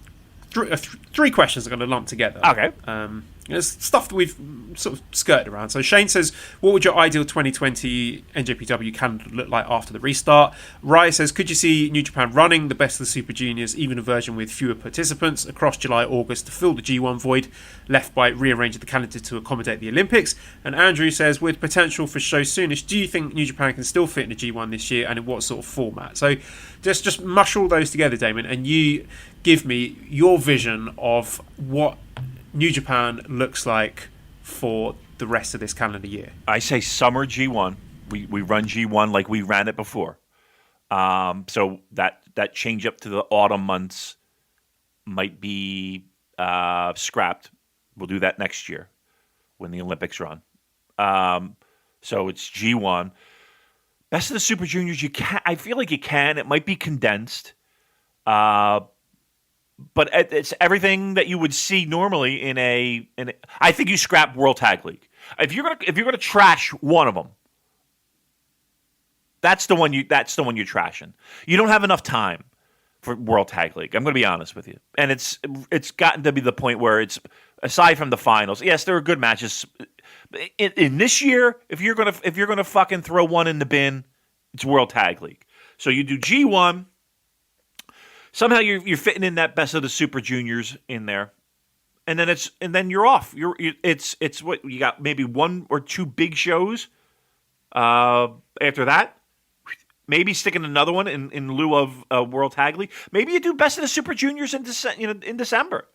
three questions I'm going to lump together. Okay. There's stuff that we've sort of skirted around. So Shane says, what would your ideal 2020 NJPW calendar look like after the restart? Rye says, could you see New Japan running the best of the Super Juniors, even a version with fewer participants, across July, August to fill the G1 void left by rearranging the calendar to accommodate the Olympics? And Andrew says, with potential for shows soonish, do you think New Japan can still fit in the G1 this year, and in what sort of format? So just mush all those together, Damon, and you give me your vision of what New Japan looks like for the rest of this calendar year. I say summer G1. We run G1 like we ran it before. So that change up to the autumn months might be scrapped. We'll do that next year when the Olympics run. So it's G1. Best of the Super Juniors, you can. I feel like you can. It might be condensed. But it's everything that you would see normally in a. I think you scrap World Tag League. If you're gonna trash one of them, that's the one you're trashing. You don't have enough time for World Tag League. I'm going to be honest with you, and it's gotten to be the point where it's, aside from the finals. Yes, there are good matches. In this year, if you're gonna fucking throw one in the bin, it's World Tag League. So you do G1. Somehow you're fitting in that best of the Super Juniors in there, and then you're off. It's what you got, maybe one or two big shows. After that, maybe sticking another one in lieu of World Tag League. Maybe you do best of the Super Juniors in December.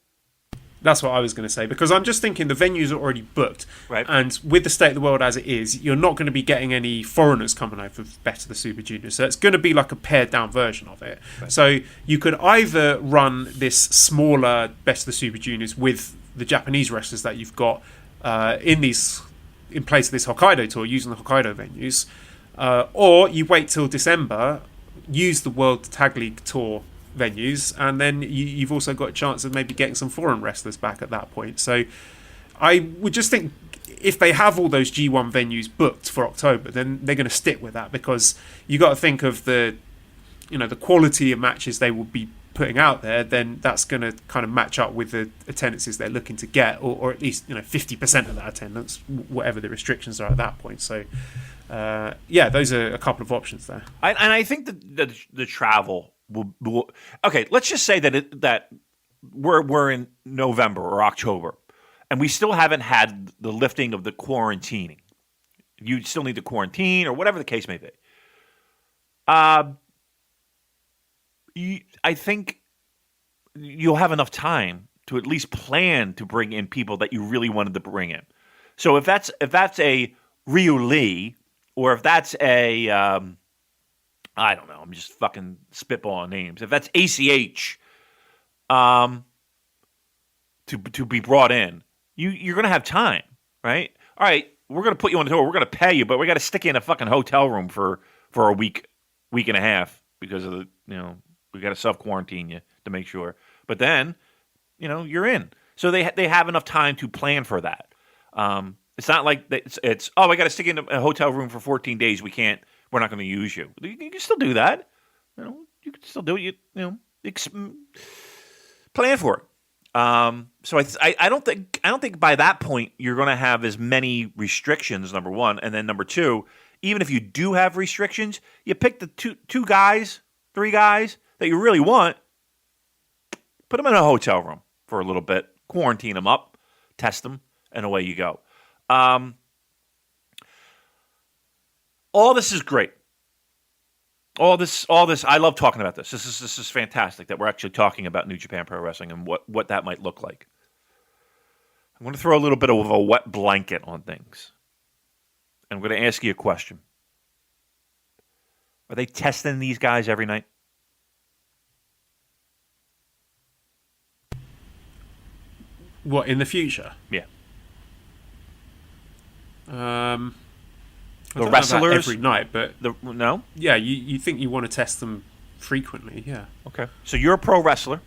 That's what I was going to say, because I'm just thinking the venues are already booked, right? And with the state of the world as it is, you're not going to be getting any foreigners coming over for Best of the Super Juniors, so it's going to be like a pared down version of it. Right. So you could either run this smaller Best of the Super Juniors with the Japanese wrestlers that you've got in place of this Hokkaido tour, using the Hokkaido venues, or you wait till December, use the World Tag League Tour venues, and then you've also got a chance of maybe getting some foreign wrestlers back at that point. So I would just think if they have all those G1 venues booked for October, then they're going to stick with that, because you got to think of the quality of matches they will be putting out there. Then that's going to kind of match up with the attendances they're looking to get, or at least 50% of that attendance, whatever the restrictions are at that point. So those are a couple of options there. And I think that the travel will, okay, let's just say that we're in November or October, and we still haven't had the lifting of the quarantining. You still need to quarantine, or whatever the case may be. I think you'll have enough time to at least plan to bring in people that you really wanted to bring in. So if that's a Ryu Lee, or if that's a I don't know, I'm just fucking spitballing names. If that's ACH, to be brought in, you're going to have time, right? All right, we're going to put you on the tour. We're going to pay you, but we got to stick you in a fucking hotel room for a week and a half, because of the, we got to self-quarantine you to make sure. But then, you're in. So they have enough time to plan for that. It's not like it's I got to stick in a hotel room for 14 days. We're not going to use you. You can still do that. You can still do it. Plan for it. So I don't think by that point you're going to have as many restrictions. Number one, and then number two, even if you do have restrictions, you pick the three guys that you really want, put them in a hotel room for a little bit, quarantine them up, test them, and away you go. All this is great. all this. I love talking about this. This is fantastic that we're actually talking about New Japan Pro Wrestling and what that might look like. I'm going to throw a little bit of a wet blanket on things. I'm going to ask you a question. Are they testing these guys every night? What, in the future? Yeah. I The don't know about wrestlers every night, but no. yeah, you think you want to test them frequently? Yeah. Okay. So you're a pro wrestler.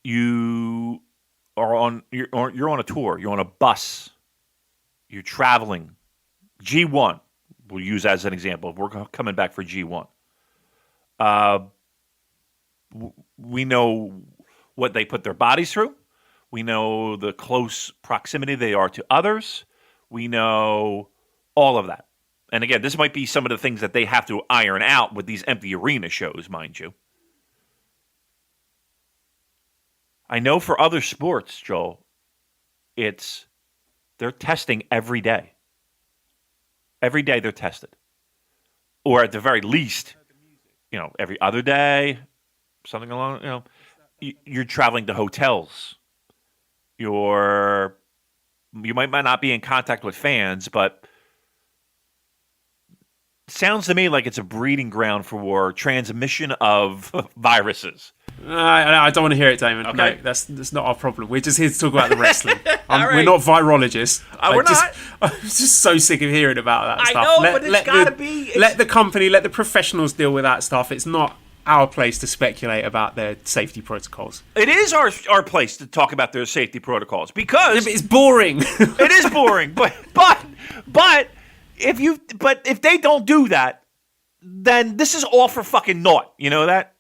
You're on a tour. You're on a bus. You're traveling. G1. We'll use as an example. We're coming back for G1. We know what they put their bodies through. We know the close proximity they are to others. We know all of that. And again, this might be some of the things that they have to iron out with these empty arena shows, mind you. I know for other sports, Joel, they're testing every day. Every day they're tested. Or at the very least, every other day, something along, you're traveling to hotels. You might not be in contact with fans, but it sounds to me like it's a breeding ground for transmission of viruses. I don't want to hear it, Damon. Okay. No, that's not our problem. We're just here to talk about the wrestling. Right. We're not virologists. We're not. I'm just so sick of hearing about that I stuff. know, but it's gotta be. Let the company, let the professionals deal with that stuff. It's not our place to speculate about their safety protocols. It is our place to talk about their safety protocols because It's boring. it is boring. But if they don't do that, then this is all for fucking naught. You know that?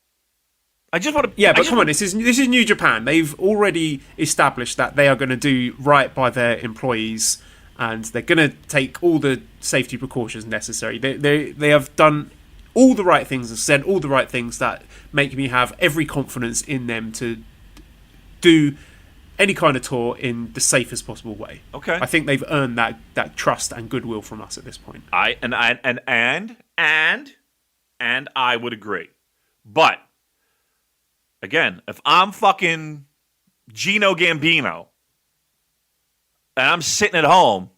I just want to. Yeah, but come on, this is New Japan. They've already established that they are going to do right by their employees, and they're going to take all the safety precautions necessary. They have done all the right things and said all the right things that make me have every confidence in them to do any kind of tour in the safest possible way. Okay. I think they've earned that trust and goodwill from us at this point. And I would agree, but again, if I'm fucking Gino Gambino and I'm sitting at home,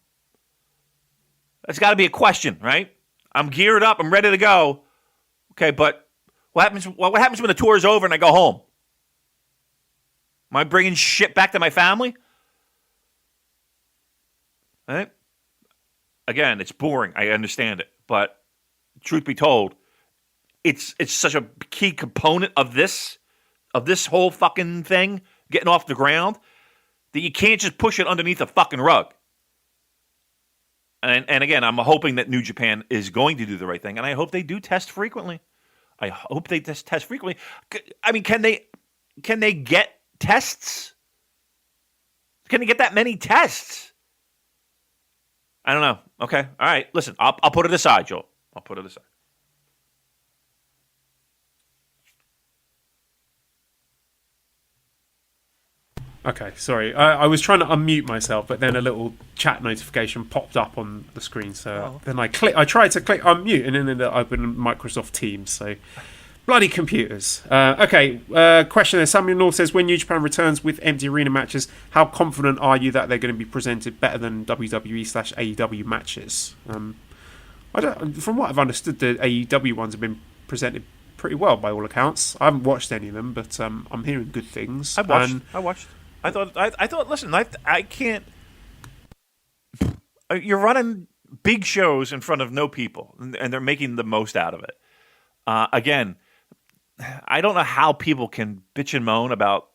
that's got to be a question, right? I'm geared up. I'm ready to go. Okay, but what happens when the tour is over and I go home? Am I bringing shit back to my family? Right? Again, it's boring. I understand it, but truth be told, it's such a key component of this whole fucking thing getting off the ground that you can't just push it underneath a fucking rug. And again, I'm hoping that New Japan is going to do the right thing, and I hope they do test frequently. I hope they test frequently. I mean, can they get tests? Can they get that many tests? I don't know. Okay, all right. Listen, I'll put it aside, Joel. I'll put it aside. Okay, sorry. I was trying to unmute myself, but then a little chat notification popped up on the screen. So then I tried to click unmute, and then it opened Microsoft Teams. So bloody computers. Okay, question there. Samuel North says, when New Japan returns with empty arena matches, how confident are you that they're going to be presented better than WWE/AEW matches? From what I've understood, the AEW ones have been presented pretty well by all accounts. I haven't watched any of them, but I'm hearing good things. I watched. I thought. Listen, I can't. You're running big shows in front of no people, and they're making the most out of it. Again, I don't know how people can bitch and moan about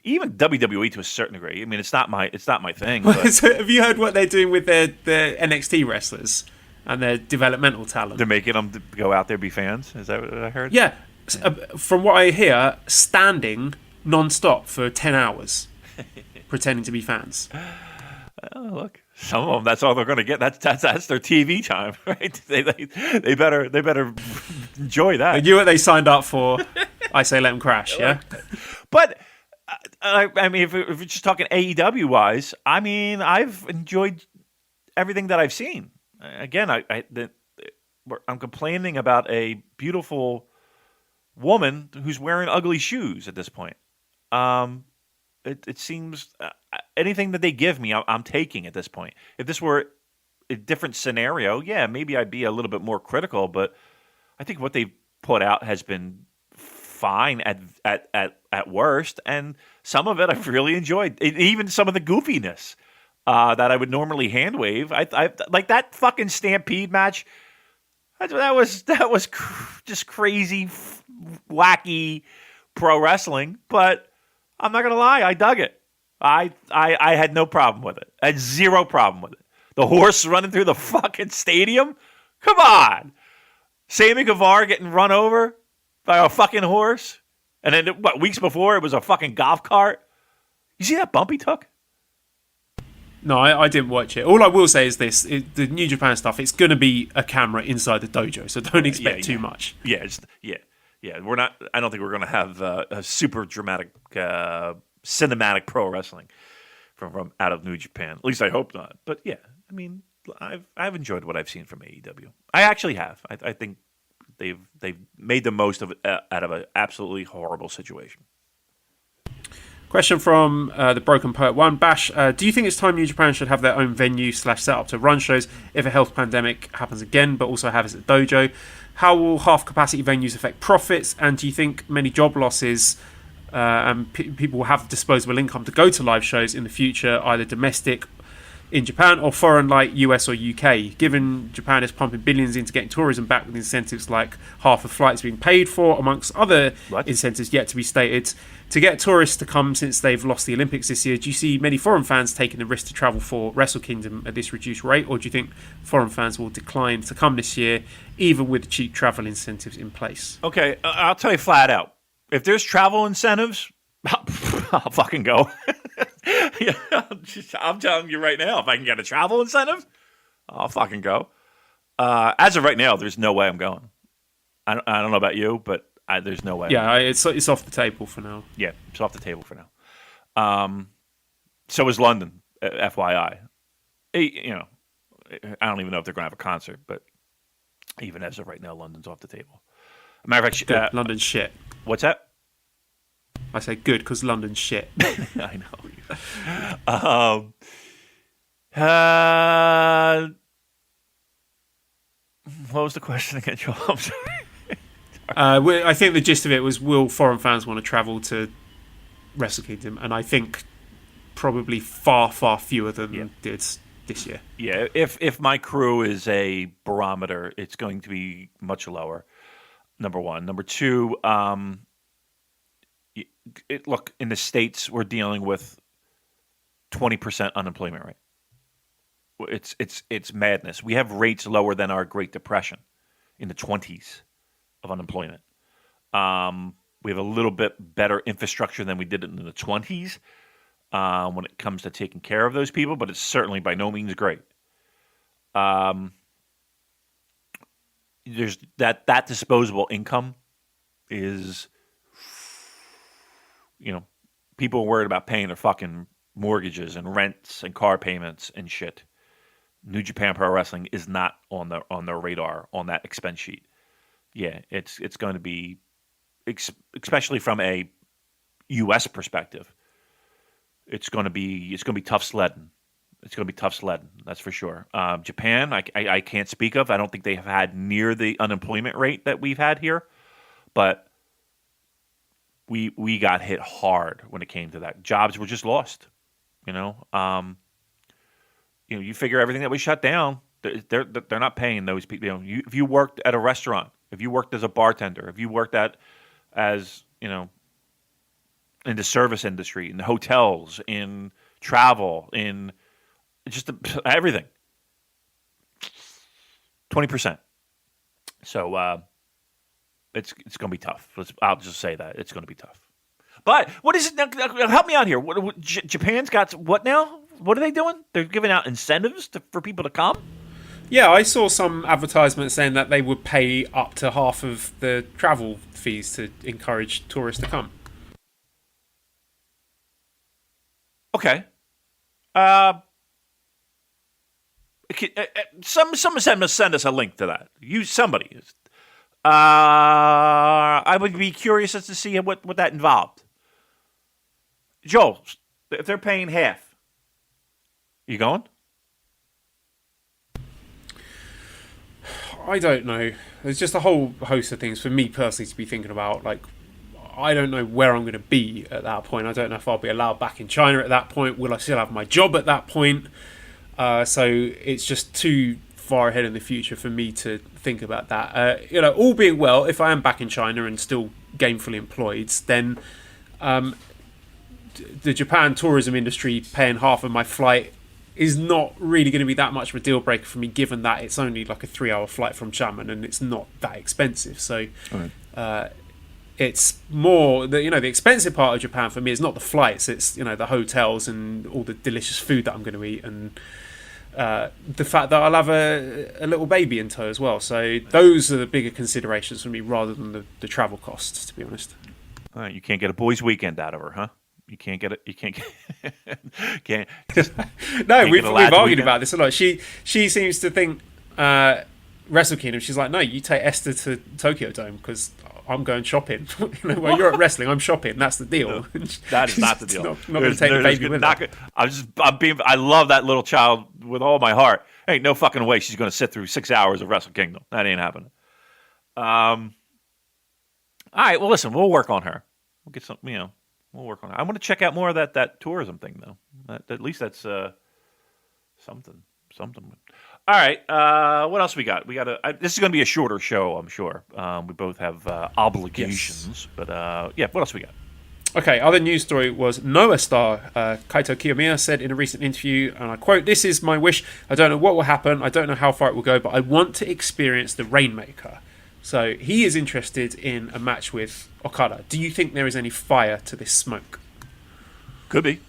even WWE to a certain degree. I mean, it's not my thing. But So have you heard what they're doing with their NXT wrestlers and their developmental talent? they're making them to go out there be fans. Is that what I heard? Yeah, from what I hear, standing non-stop for 10 hours, pretending to be fans. Oh, look, some of them. That's all they're going to get. That's their TV time, right? They better enjoy that. They knew what they signed up for. I say let them crash. Yeah. But I mean, if we're just talking AEW wise, I mean, I've enjoyed everything that I've seen. Again, I'm complaining about a beautiful woman who's wearing ugly shoes at this point. It seems anything that they give me, I'm taking at this point. If this were a different scenario, yeah, maybe I'd be a little bit more critical. But I think what they've put out has been fine at worst, and some of it I've really enjoyed. Even some of the goofiness that I would normally hand wave. I like that fucking Stampede match. That was just crazy, wacky pro wrestling. But I'm not gonna lie, I dug it. I had no problem with it. I had zero problem with it. The horse running through the fucking stadium. Come on, Sammy Guevara getting run over by a fucking horse, and then weeks before it was a fucking golf cart. You see that bump he took? No, I didn't watch it. All I will say is this: the New Japan stuff. It's going to be a camera inside the dojo, so don't expect too much. Yeah. We're not. I don't think we're going to have a super dramatic, cinematic pro wrestling from out of New Japan. At least I hope not. But yeah, I mean, I've enjoyed what I've seen from AEW. I actually have. I think they've made the most of it out of an absolutely horrible situation. Question from the Broken Poet 1. Bash, do you think it's time New Japan should have their own venue / setup to run shows if a health pandemic happens again, but also have it at dojo? How will half-capacity venues affect profits? And do you think many job losses and people will have disposable income to go to live shows in the future, either domestic in Japan or foreign like US or UK? Given Japan is pumping billions into getting tourism back with incentives like half of flights being paid for, amongst other incentives yet to be stated, to get tourists to come since they've lost the Olympics this year, do you see many foreign fans taking the risk to travel for Wrestle Kingdom at this reduced rate, or do you think foreign fans will decline to come this year, even with the cheap travel incentives in place? Okay, I'll tell you flat out. If there's travel incentives, I'll fucking go. Yeah, I'm telling you right now, if I can get a travel incentive, I'll fucking go. As of right now, there's no way I'm going. I don't know about you, but there's no way. Yeah, it's off the table for now. Yeah, it's off the table for now. So is London, FYI. I don't even know if they're going to have a concert, but even as of right now, London's off the table. Matter of fact, London's shit. What's that? I say good because London's shit. I know. What was the question again, Joel? I'm sorry. I think the gist of it was, will foreign fans want to travel to Wrestle Kingdom? And I think probably far, far fewer than did this year. Yeah, if my crew is a barometer, it's going to be much lower, number one. Number two, look, in the States, we're dealing with 20% unemployment rate. It's madness. We have rates lower than our Great Depression, in the 20s of unemployment. We have a little bit better infrastructure than we did in the 20s when it comes to taking care of those people, but it's certainly by no means great. There's that disposable income is, people are worried about paying their fucking mortgages and rents and car payments and shit. New Japan Pro Wrestling is not on their radar on that expense sheet. Yeah, it's going to be, especially from a U.S. perspective, it's going to be tough sledding. It's going to be tough sledding, that's for sure. Japan, I can't speak of. I don't think they have had near the unemployment rate that we've had here, but we got hit hard when it came to that. Jobs were just lost. You figure everything that was shut down, they're not paying those people. If you worked at a restaurant, if you worked as a bartender, if you worked in the service industry, in the hotels, in travel, in just everything, 20%. So it's going to be tough. I'll just say that it's going to be tough. But what is it now? Help me out here. Japan's got what now? What are they doing? They're giving out incentives for people to come? Yeah, I saw some advertisements saying that they would pay up to half of the travel fees to encourage tourists to come. Okay. Someone send us a link to that. Somebody. I would be curious as to see what that involved. Joel, if they're paying half, you going? I don't know. There's just a whole host of things for me personally to be thinking about. Like, I don't know where I'm going to be at that point. I don't know if I'll be allowed back in China at that point. Will I still have my job at that point? So it's just too far ahead in the future for me to think about that. All being well, if I am back in China and still gainfully employed, then the Japan tourism industry paying half of my flight is not really going to be that much of a deal breaker for me, given that it's only like a 3-hour flight from Xiamen and it's not that expensive. So it's more the expensive part of Japan for me is not the flights, it's the hotels and all the delicious food that I'm going to eat, and the fact that I'll have a little baby in tow as well. So those are the bigger considerations for me rather than the travel costs, to be honest. You can't get a boys' weekend out of her, huh? You can't get it. You can't get. No, we've argued about this a lot. She seems to think Wrestle Kingdom. She's like, no, you take Esther to Tokyo Dome because I'm going shopping. While you're at wrestling, I'm shopping. That's the deal. No, that is not the deal. Not going to take the baby with her. I love that little child with all my heart. Ain't no fucking way she's going to sit through 6 hours of Wrestle Kingdom. That ain't happening. All right. Well, listen, we'll work on her. We'll get some. We'll work on it. I want to check out more of that tourism thing, though. At least that's something. All right. What else we got? This is going to be a shorter show, I'm sure. We both have obligations, yes. But what else we got? Okay. Other news story was Noah star Kaito Kiyomiya said in a recent interview, and I quote, "This is my wish. I don't know what will happen. I don't know how far it will go, but I want to experience the Rainmaker." So he is interested in a match with Okada. Do you think there is any fire to this smoke? Could be.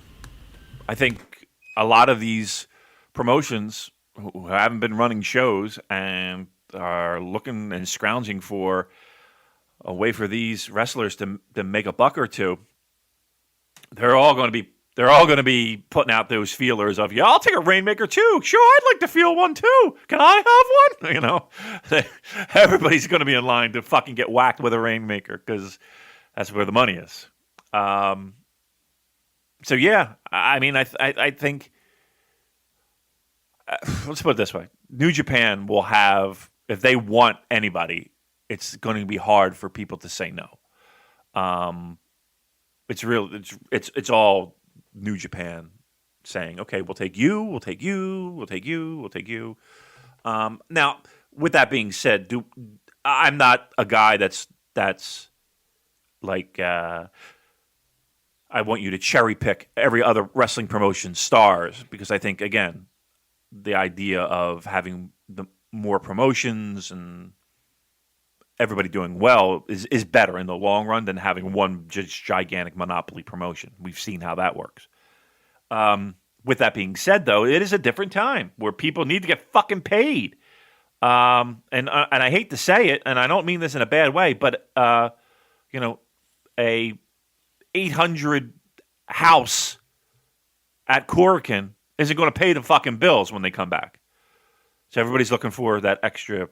I think a lot of these promotions who haven't been running shows and are looking and scrounging for a way for these wrestlers to make a buck or two, they're all going to be putting out those feelers of, I'll take a Rainmaker too. Sure, I'd like to feel one too. Can I have one? Everybody's going to be in line to fucking get whacked with a Rainmaker because that's where the money is. I think, let's put it this way. New Japan will have, if they want anybody, it's going to be hard for people to say no. It's all New Japan saying, okay, we'll take you, we'll take you, we'll take you, we'll take you. Now, with that being said, I'm not a guy that's like, I want you to cherry pick every other wrestling promotion's stars, because I think, again, the idea of having the more promotions and everybody doing well is better in the long run than having one just gigantic monopoly promotion. We've seen how that works. With that being said, though, it is a different time where people need to get fucking paid. And I hate to say it, and I don't mean this in a bad way, but a 800 house at Korakuen isn't going to pay the fucking bills when they come back. So everybody's looking for that extra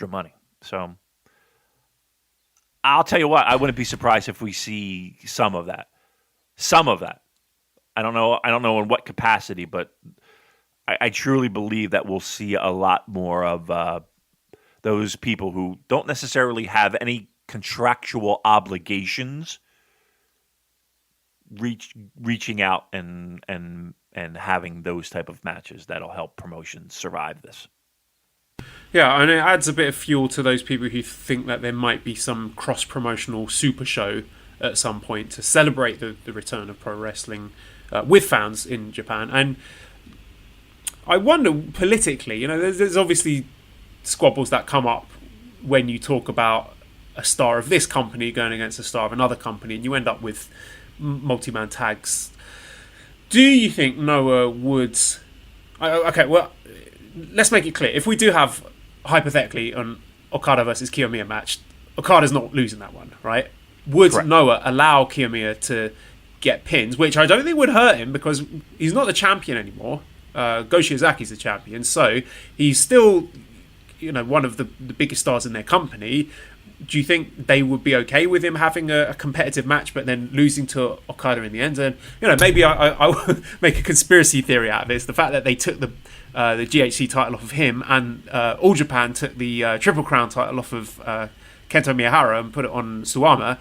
money. So I'll tell you what, I wouldn't be surprised if we see some of that. I don't know in what capacity, but I truly believe that we'll see a lot more of those people who don't necessarily have any contractual obligations reaching out and having those type of matches that'll help promotions survive this. Yeah, and it adds a bit of fuel to those people who think that there might be some cross-promotional super show at some point to celebrate the return of pro wrestling with fans in Japan. And I wonder, politically, there's obviously squabbles that come up when you talk about a star of this company going against a star of another company, and you end up with multi-man tags. Do you think Noah would... Okay, well, let's make it clear. If we do have, hypothetically, an Okada versus Kiyomiya match, Okada's not losing that one, right? Would Correct. Noah allow Kiyomiya to get pins, which I don't think would hurt him because he's not the champion anymore. Go Shiozaki's the champion, so he's still, one of the biggest stars in their company. Do you think they would be okay with him having a competitive match, but then losing to Okada in the end? And maybe I will make a conspiracy theory out of this: the fact that they took the GHC title off of him, and All Japan took the Triple Crown title off of Kento Miyahara and put it on Suwama.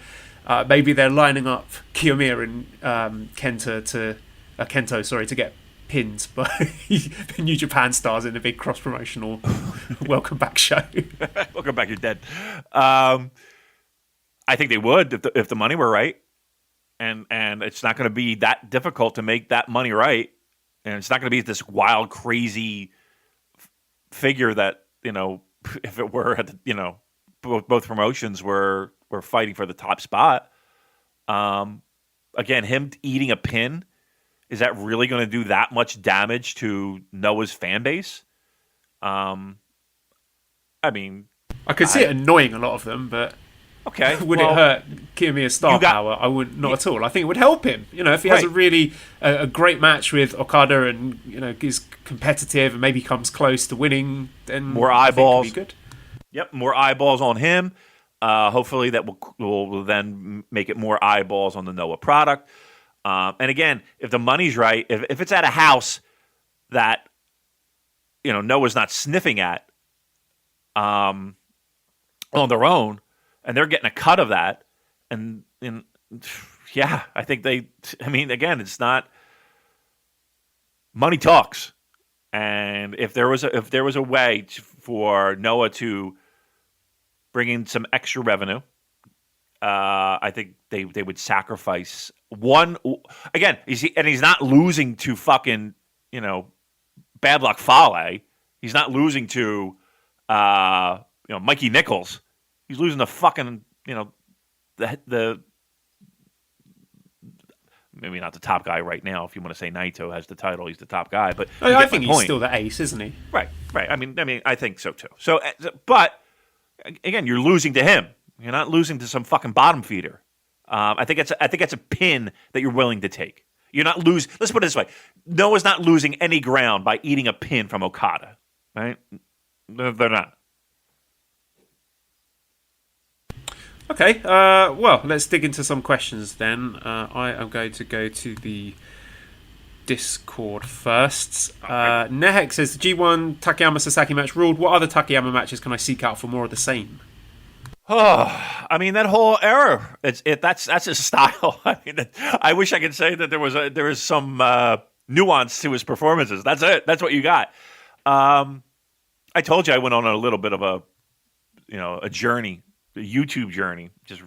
Maybe they're lining up Kiyomiya and Kento to get pinned by the New Japan stars in a big cross-promotional welcome back show. Welcome back, you're dead. I think they would if the money were right, and it's not going to be that difficult to make that money right, and it's not going to be this wild, crazy figure that if it were at both promotions were fighting for the top spot. Again, him eating a pin. Is that really going to do that much damage to Noah's fan base? I could see it annoying a lot of them, but would it hurt Kiyomiya's star power? I wouldn't, not at all. I think it would help him. If he has a really a great match with Okada and is competitive and maybe comes close to winning, then more eyeballs. I think it could be good. Yep, more eyeballs on him. Hopefully, that will then make it more eyeballs on the Noah product. And again, if the money's right, if it's at a house that Noah's not sniffing at on their own, and they're getting a cut of that, and I think again, it's not money talks, and if there was a way for Noah to bring in some extra revenue. I think they would sacrifice one again. He's not losing to fucking Bad Luck Fale. He's not losing to Mikey Nichols. He's losing to fucking the maybe not the top guy right now. If you want to say Naito has the title, he's the top guy. But I think he's still the ace, isn't he? Right. I mean, I think so too. So, but again, you're losing to him. You're not losing to some fucking bottom feeder. I think it's a pin that you're willing to take. You're not losing. Let's put it this way: Noah's not losing any ground by eating a pin from Okada. Right? They're not. Okay. Well, let's dig into some questions then. I am going to go to the Discord first. Nehek says the G1 Takayama Sasaki match ruled. What other Takayama matches can I seek out for more of the same? Oh, I mean that whole era. That's his style. I mean, I wish I could say that there was some nuance to his performances. That's it. That's what you got. I told you I went on a little bit of a journey, a YouTube journey, just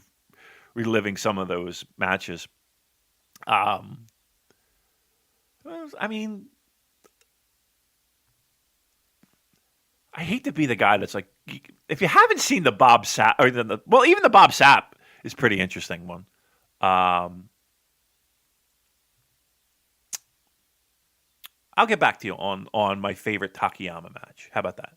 reliving some of those matches. I mean, I hate to be the guy that's like, if you haven't seen the Bob Sapp, or even the Bob Sapp is a pretty interesting one. I'll get back to you on my favorite Takayama match. How about that?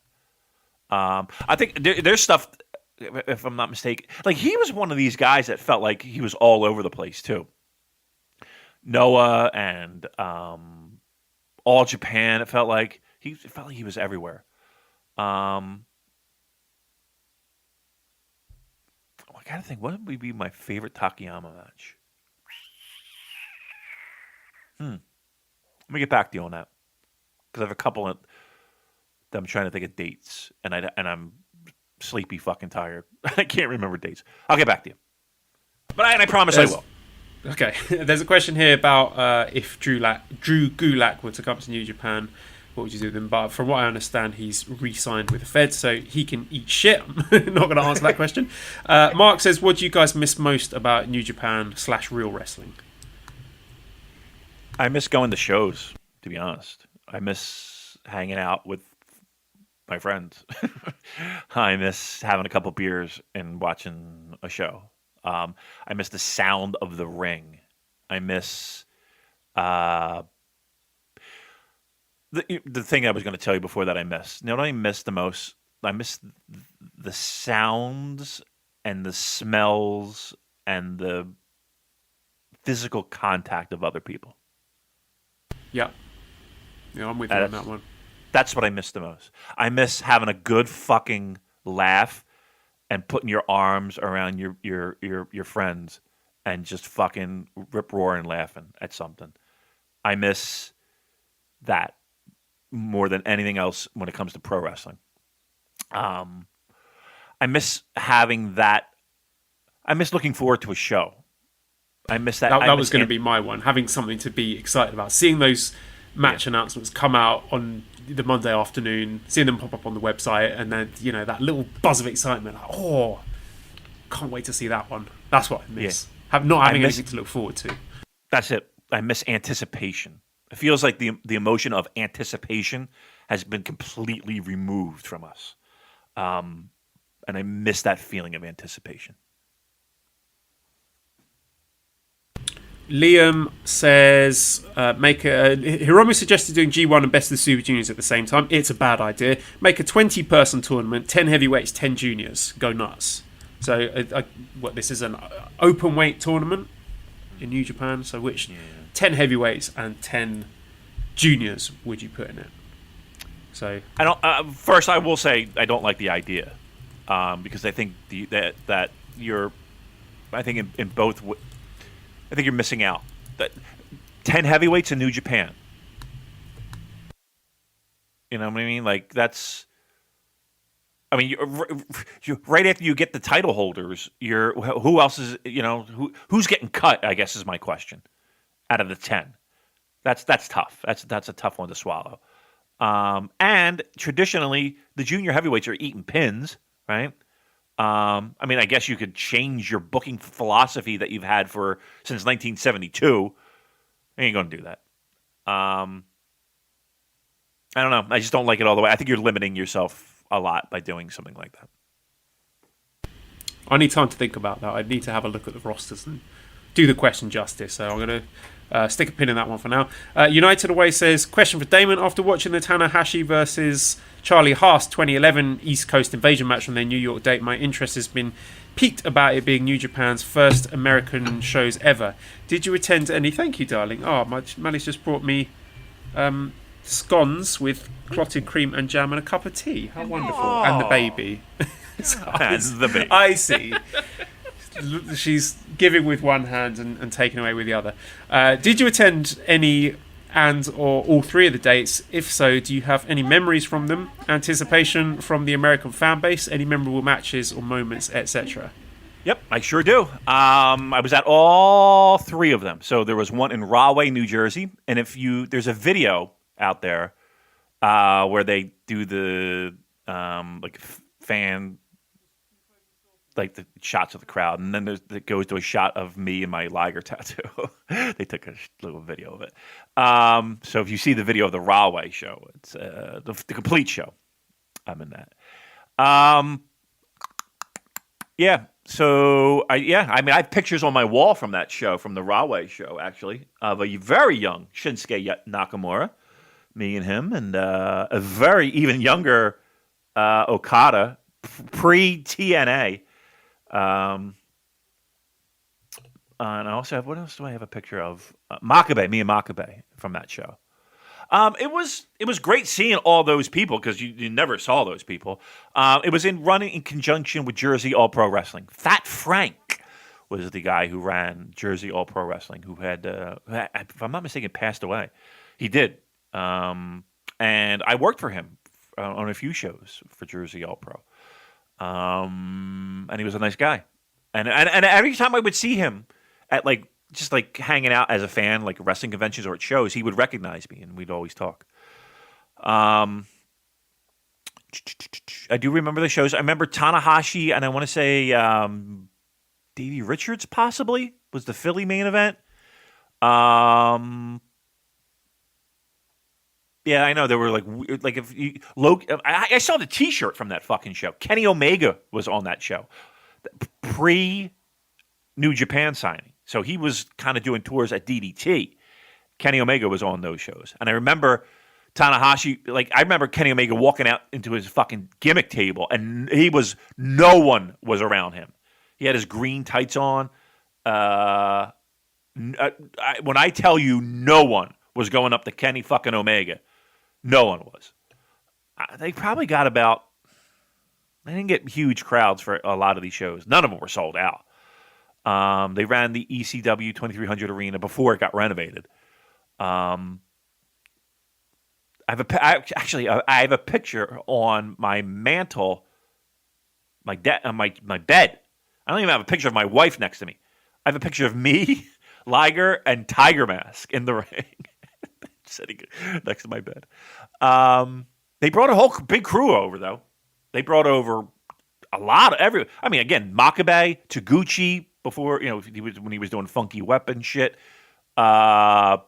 I think there's stuff, if I'm not mistaken, like he was one of these guys that felt like he was all over the place too. Noah and All Japan, it felt like he was everywhere. I gotta think, what would be my favorite Takayama match? Let me get back to you on that, because I have a couple that I'm trying to think of dates, and I'm sleepy, fucking tired. I can't remember dates. I'll get back to you, but I promise I will. Okay, there's a question here about if Drew Gulak were to come to New Japan, what would you do with him? But from what I understand, he's re-signed with the Fed, so he can eat shit. I'm not going to answer that question. Mark says, what do you guys miss most about New Japan / real wrestling? I miss going to shows, to be honest. I miss hanging out with my friends. I miss having a couple beers and watching a show. I miss the sound of the ring. I miss the thing I was going to tell you before that I missed. You know what I miss the most? I miss the sounds and the smells and the physical contact of other people. Yeah. Yeah, I'm with you on that one. That's what I miss the most. I miss having a good fucking laugh and putting your arms around your friends and just fucking rip roaring laughing at something. I miss that more than anything else when it comes to pro wrestling. I miss having that. I miss looking forward to a show. I miss that. That was going to be my one. Having something to be excited about. Seeing those match announcements come out on the Monday afternoon, seeing them pop up on the website, and then that little buzz of excitement. Like, oh, can't wait to see that one. That's what I miss. Not having anything to look forward to. That's it. I miss anticipation. It feels like the emotion of anticipation has been completely removed from us, and I miss that feeling of anticipation. Liam says, Hiromu suggested doing G1 and Best of the Super Juniors at the same time. It's a bad idea. Make a 20-person tournament, 10 heavyweights, 10 juniors. Go nuts. So, this is an open weight tournament in New Japan. So, which 10 heavyweights and 10 juniors would you put in it? So, I don't. First, I will say I don't like the idea because I think that you're. I think in both. I think you're missing out. 10 heavyweights in New Japan. You know what I mean? Like, that's... I mean, right after you get the title holders, who else is... who's getting cut, I guess, is my question, out of the 10. That's tough. That's a tough one to swallow. And traditionally, the junior heavyweights are eating pins, right? I mean, I guess you could change your booking philosophy that you've had since 1972. I ain't going to do that. I don't know. I just don't like it all the way. I think you're limiting yourself a lot by doing something like that. I need time to think about that. I need to have a look at the rosters and do the question justice. So I'm going to stick a pin in that one for now. United Away says, question for Damon. After watching the Tanahashi versus Charlie Haas 2011 East Coast Invasion match from their New York date, my interest has been piqued about it being New Japan's first American shows ever. Did you attend any? Thank you, darling. Oh, Mally's just brought me scones with clotted cream and jam and a cup of tea. How wonderful. Oh. And the baby. The baby. I see. She's giving with one hand and taking away with the other. Did you attend any or all three of the dates? If so, do you have any memories from them? Anticipation from the American fan base? Any memorable matches or moments, etc.? Yep, I sure do. I was at all three of them. So there was one in Rahway, New Jersey, and there's a video out there where they do the fan. Like the shots of the crowd, and then it goes to a shot of me and my Liger tattoo. They took a little video of it. So if you see the video of the Rahway show, it's the complete show. I'm in that. Yeah. So I have pictures on my wall from that show, from the Rahway show, actually, of a very young Shinsuke Nakamura, me and him, and a very even younger Okada, pre-TNA. And I also have, what else do I have a picture of? Makabe, me and Makabe from that show. It was great seeing all those people because you never saw those people. It was running in conjunction with Jersey All Pro Wrestling. Fat Frank was the guy who ran Jersey All Pro Wrestling, who had, if I'm not mistaken, passed away. He did. And I worked for him on a few shows for Jersey All Pro. And he was a nice guy. And every time I would see him at just hanging out as a fan, like wrestling conventions or at shows, he would recognize me and we'd always talk. I do remember the shows. I remember Tanahashi, and I want to say Davey Richards possibly was the Philly main event. Yeah, I know there were I saw the T-shirt from that fucking show. Kenny Omega was on that show, pre New Japan signing, so he was kind of doing tours at DDT. Kenny Omega was on those shows, and I remember Tanahashi. I remember Kenny Omega walking out into his fucking gimmick table, and no one was around him. He had his green tights on. When I tell you, no one was going up to Kenny fucking Omega No one was. They probably got about. They didn't get huge crowds for a lot of these shows. None of them were sold out. They ran the ECW 2300 arena before it got renovated. I have a picture on my mantle, my bed. I don't even have a picture of my wife next to me. I have a picture of me, Liger, and Tiger Mask in the ring, sitting next to my bed. They brought a whole big crew over, though. They brought over a lot of again, Makabe, Taguchi before when he was doing Funky Weapon shit. I'm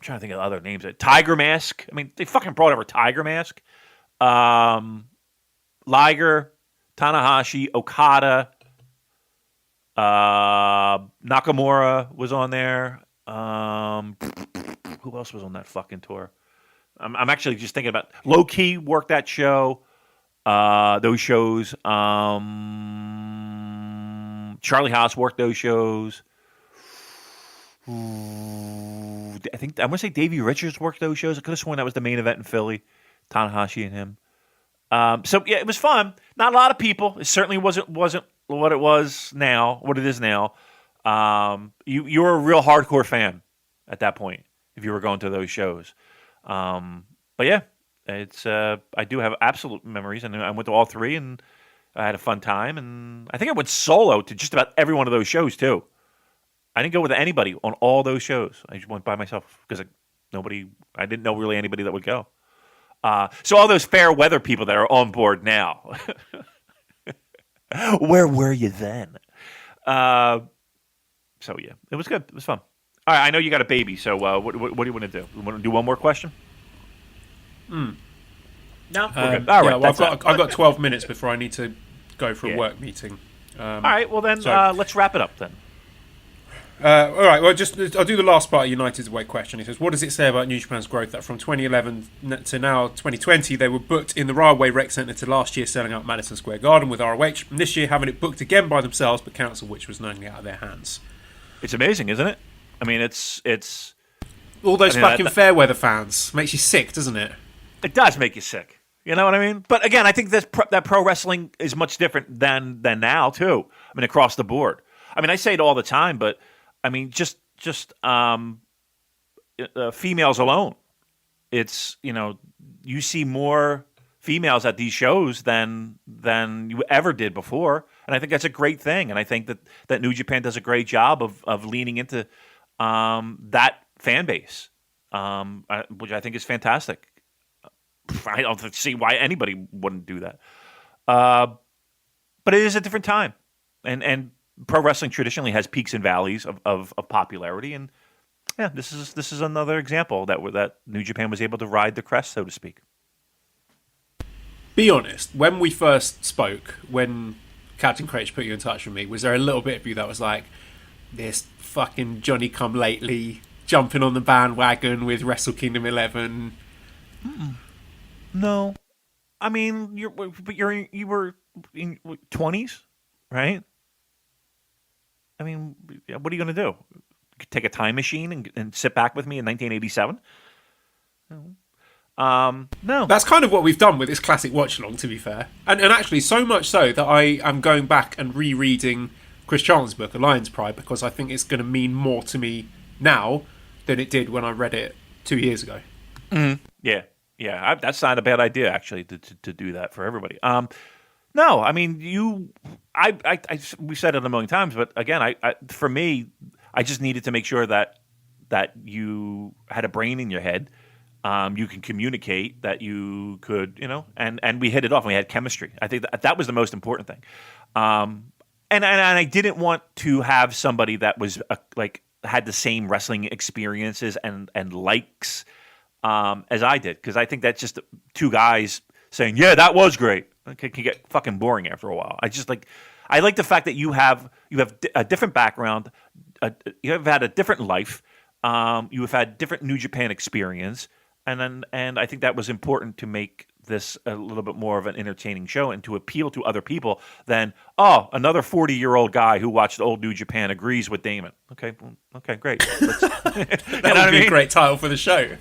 trying to think of other names. Tiger Mask. I mean, they fucking brought over Tiger Mask. Liger, Tanahashi, Okada, Nakamura was on there. Who else was on that fucking tour? I'm actually just thinking about Low Key worked that show. Those shows. Charlie Haas worked those shows. I want to say Davey Richards worked those shows. I could have sworn that was the main event in Philly, Tanahashi and him. So yeah, it was fun. Not a lot of people. It certainly wasn't what it was now. What it is now. You were a real hardcore fan at that point if you were going to those shows. But yeah, it's I do have absolute memories, and I went to all three, and I had a fun time. And I think I went solo to just about every one of those shows too. I didn't go with anybody on all those shows. I just went by myself because I didn't know really anybody that would go. So all those fair weather people that are on board now, where were you then? So yeah, it was good. It was fun. All right, I know you got a baby, so what do you want to do? You want to do one more question? No, we're good. All right, well, I've got 12 minutes before I need to go for a work meeting. All right, well then let's wrap it up then. All right, well, I'll do the last part of United's Way question. He says, what does it say about New Japan's growth that from 2011 to now 2020, they were booked in the Rahway Rec Centre to last year selling out Madison Square Garden with ROH, and this year having it booked again by themselves, but cancelled, which was knowingly out of their hands. It's amazing, isn't it? I mean, it's all those fucking fair weather fans. Makes you sick, doesn't it? It does make you sick. You know what I mean? But again, I think that pro wrestling is much different than now too. I mean, across the board. I mean, I say it all the time, but I mean, just females alone. It's you see more females at these shows than you ever did before, and I think that's a great thing. And I think that New Japan does a great job of leaning into that fan base, which I think is fantastic. I don't see why anybody wouldn't do that. But it is a different time, and pro wrestling traditionally has peaks and valleys of popularity, and yeah, this is another example that New Japan was able to ride the crest, so to speak. Be honest, when we first spoke, when Captain Craich put you in touch with me, was there a little bit of you that was like, this fucking Johnny come lately jumping on the bandwagon with Wrestle Kingdom 11? No, I mean you were in 20s, right? I mean, what are you going to do? Take a time machine and sit back with me in 1987? No. That's kind of what we've done with this classic watch-along, to be fair. And actually, so much so that I am going back and rereading Chris Charlton's book, Alliance Pride, because I think it's going to mean more to me now than it did when I read it 2 years ago. Mm-hmm. Yeah. That's not a bad idea, actually, to do that for everybody. No, I mean, we've said it a million times, but again, for me, I just needed to make sure that you had a brain in your head, you can communicate, that you could, and we hit it off. And we had chemistry. I think that was the most important thing. And I didn't want to have somebody that was had the same wrestling experiences and likes as I did, because I think that's just two guys saying, "Yeah, that was great." It can get fucking boring after a while. I like the fact that you have a different background, you have had a different life, you have had different New Japan experience, and I think that was important to make this a little bit more of an entertaining show and to appeal to other people than another 40-year-old guy who watched old New Japan agrees with Damon. Okay, great. That would be a great title for the show.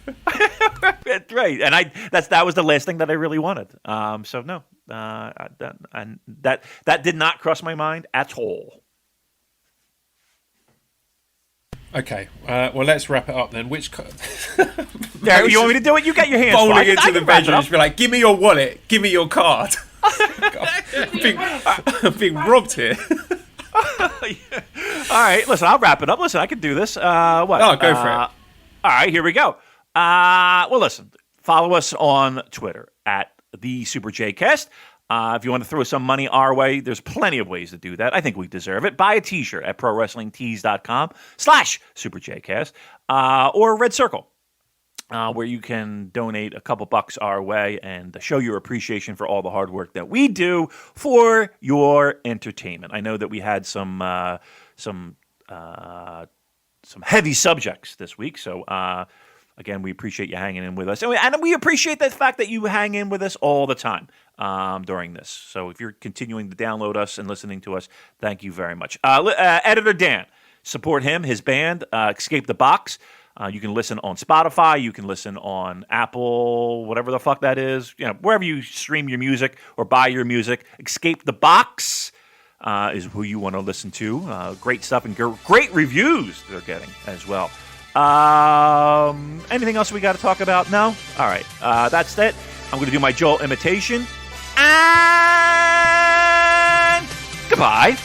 Right, and that was the last thing that I really wanted. So no, that did not cross my mind at all. Okay, well, let's wrap it up then. Yeah, you want me to do it? You got your hands bowling full. into the bedroom and be like, "Give me your wallet, give me your card." I'm being robbed here. All right, listen, I'll wrap it up. Listen, I can do this. What? Oh, go for it. All right, here we go. Well, listen, follow us on Twitter at the Super JCast. If you want to throw some money our way, there's plenty of ways to do that. I think we deserve it. Buy a t-shirt at prowrestlingtees.com/SuperJcast or Red Circle, where you can donate a couple bucks our way and show your appreciation for all the hard work that we do for your entertainment. I know that we had some heavy subjects this week, so again, we appreciate you hanging in with us. And we appreciate the fact that you hang in with us all the time during this. So if you're continuing to download us and listening to us, thank you very much. Editor Dan, support him, his band, Escape the Box. You can listen on Spotify. You can listen on Apple, whatever the fuck that is. Wherever you stream your music or buy your music, Escape the Box is who you want to listen to. Great stuff and great reviews they're getting as well. Anything else we got to talk about? No? All right. That's it. I'm going to do my Joel imitation. And goodbye.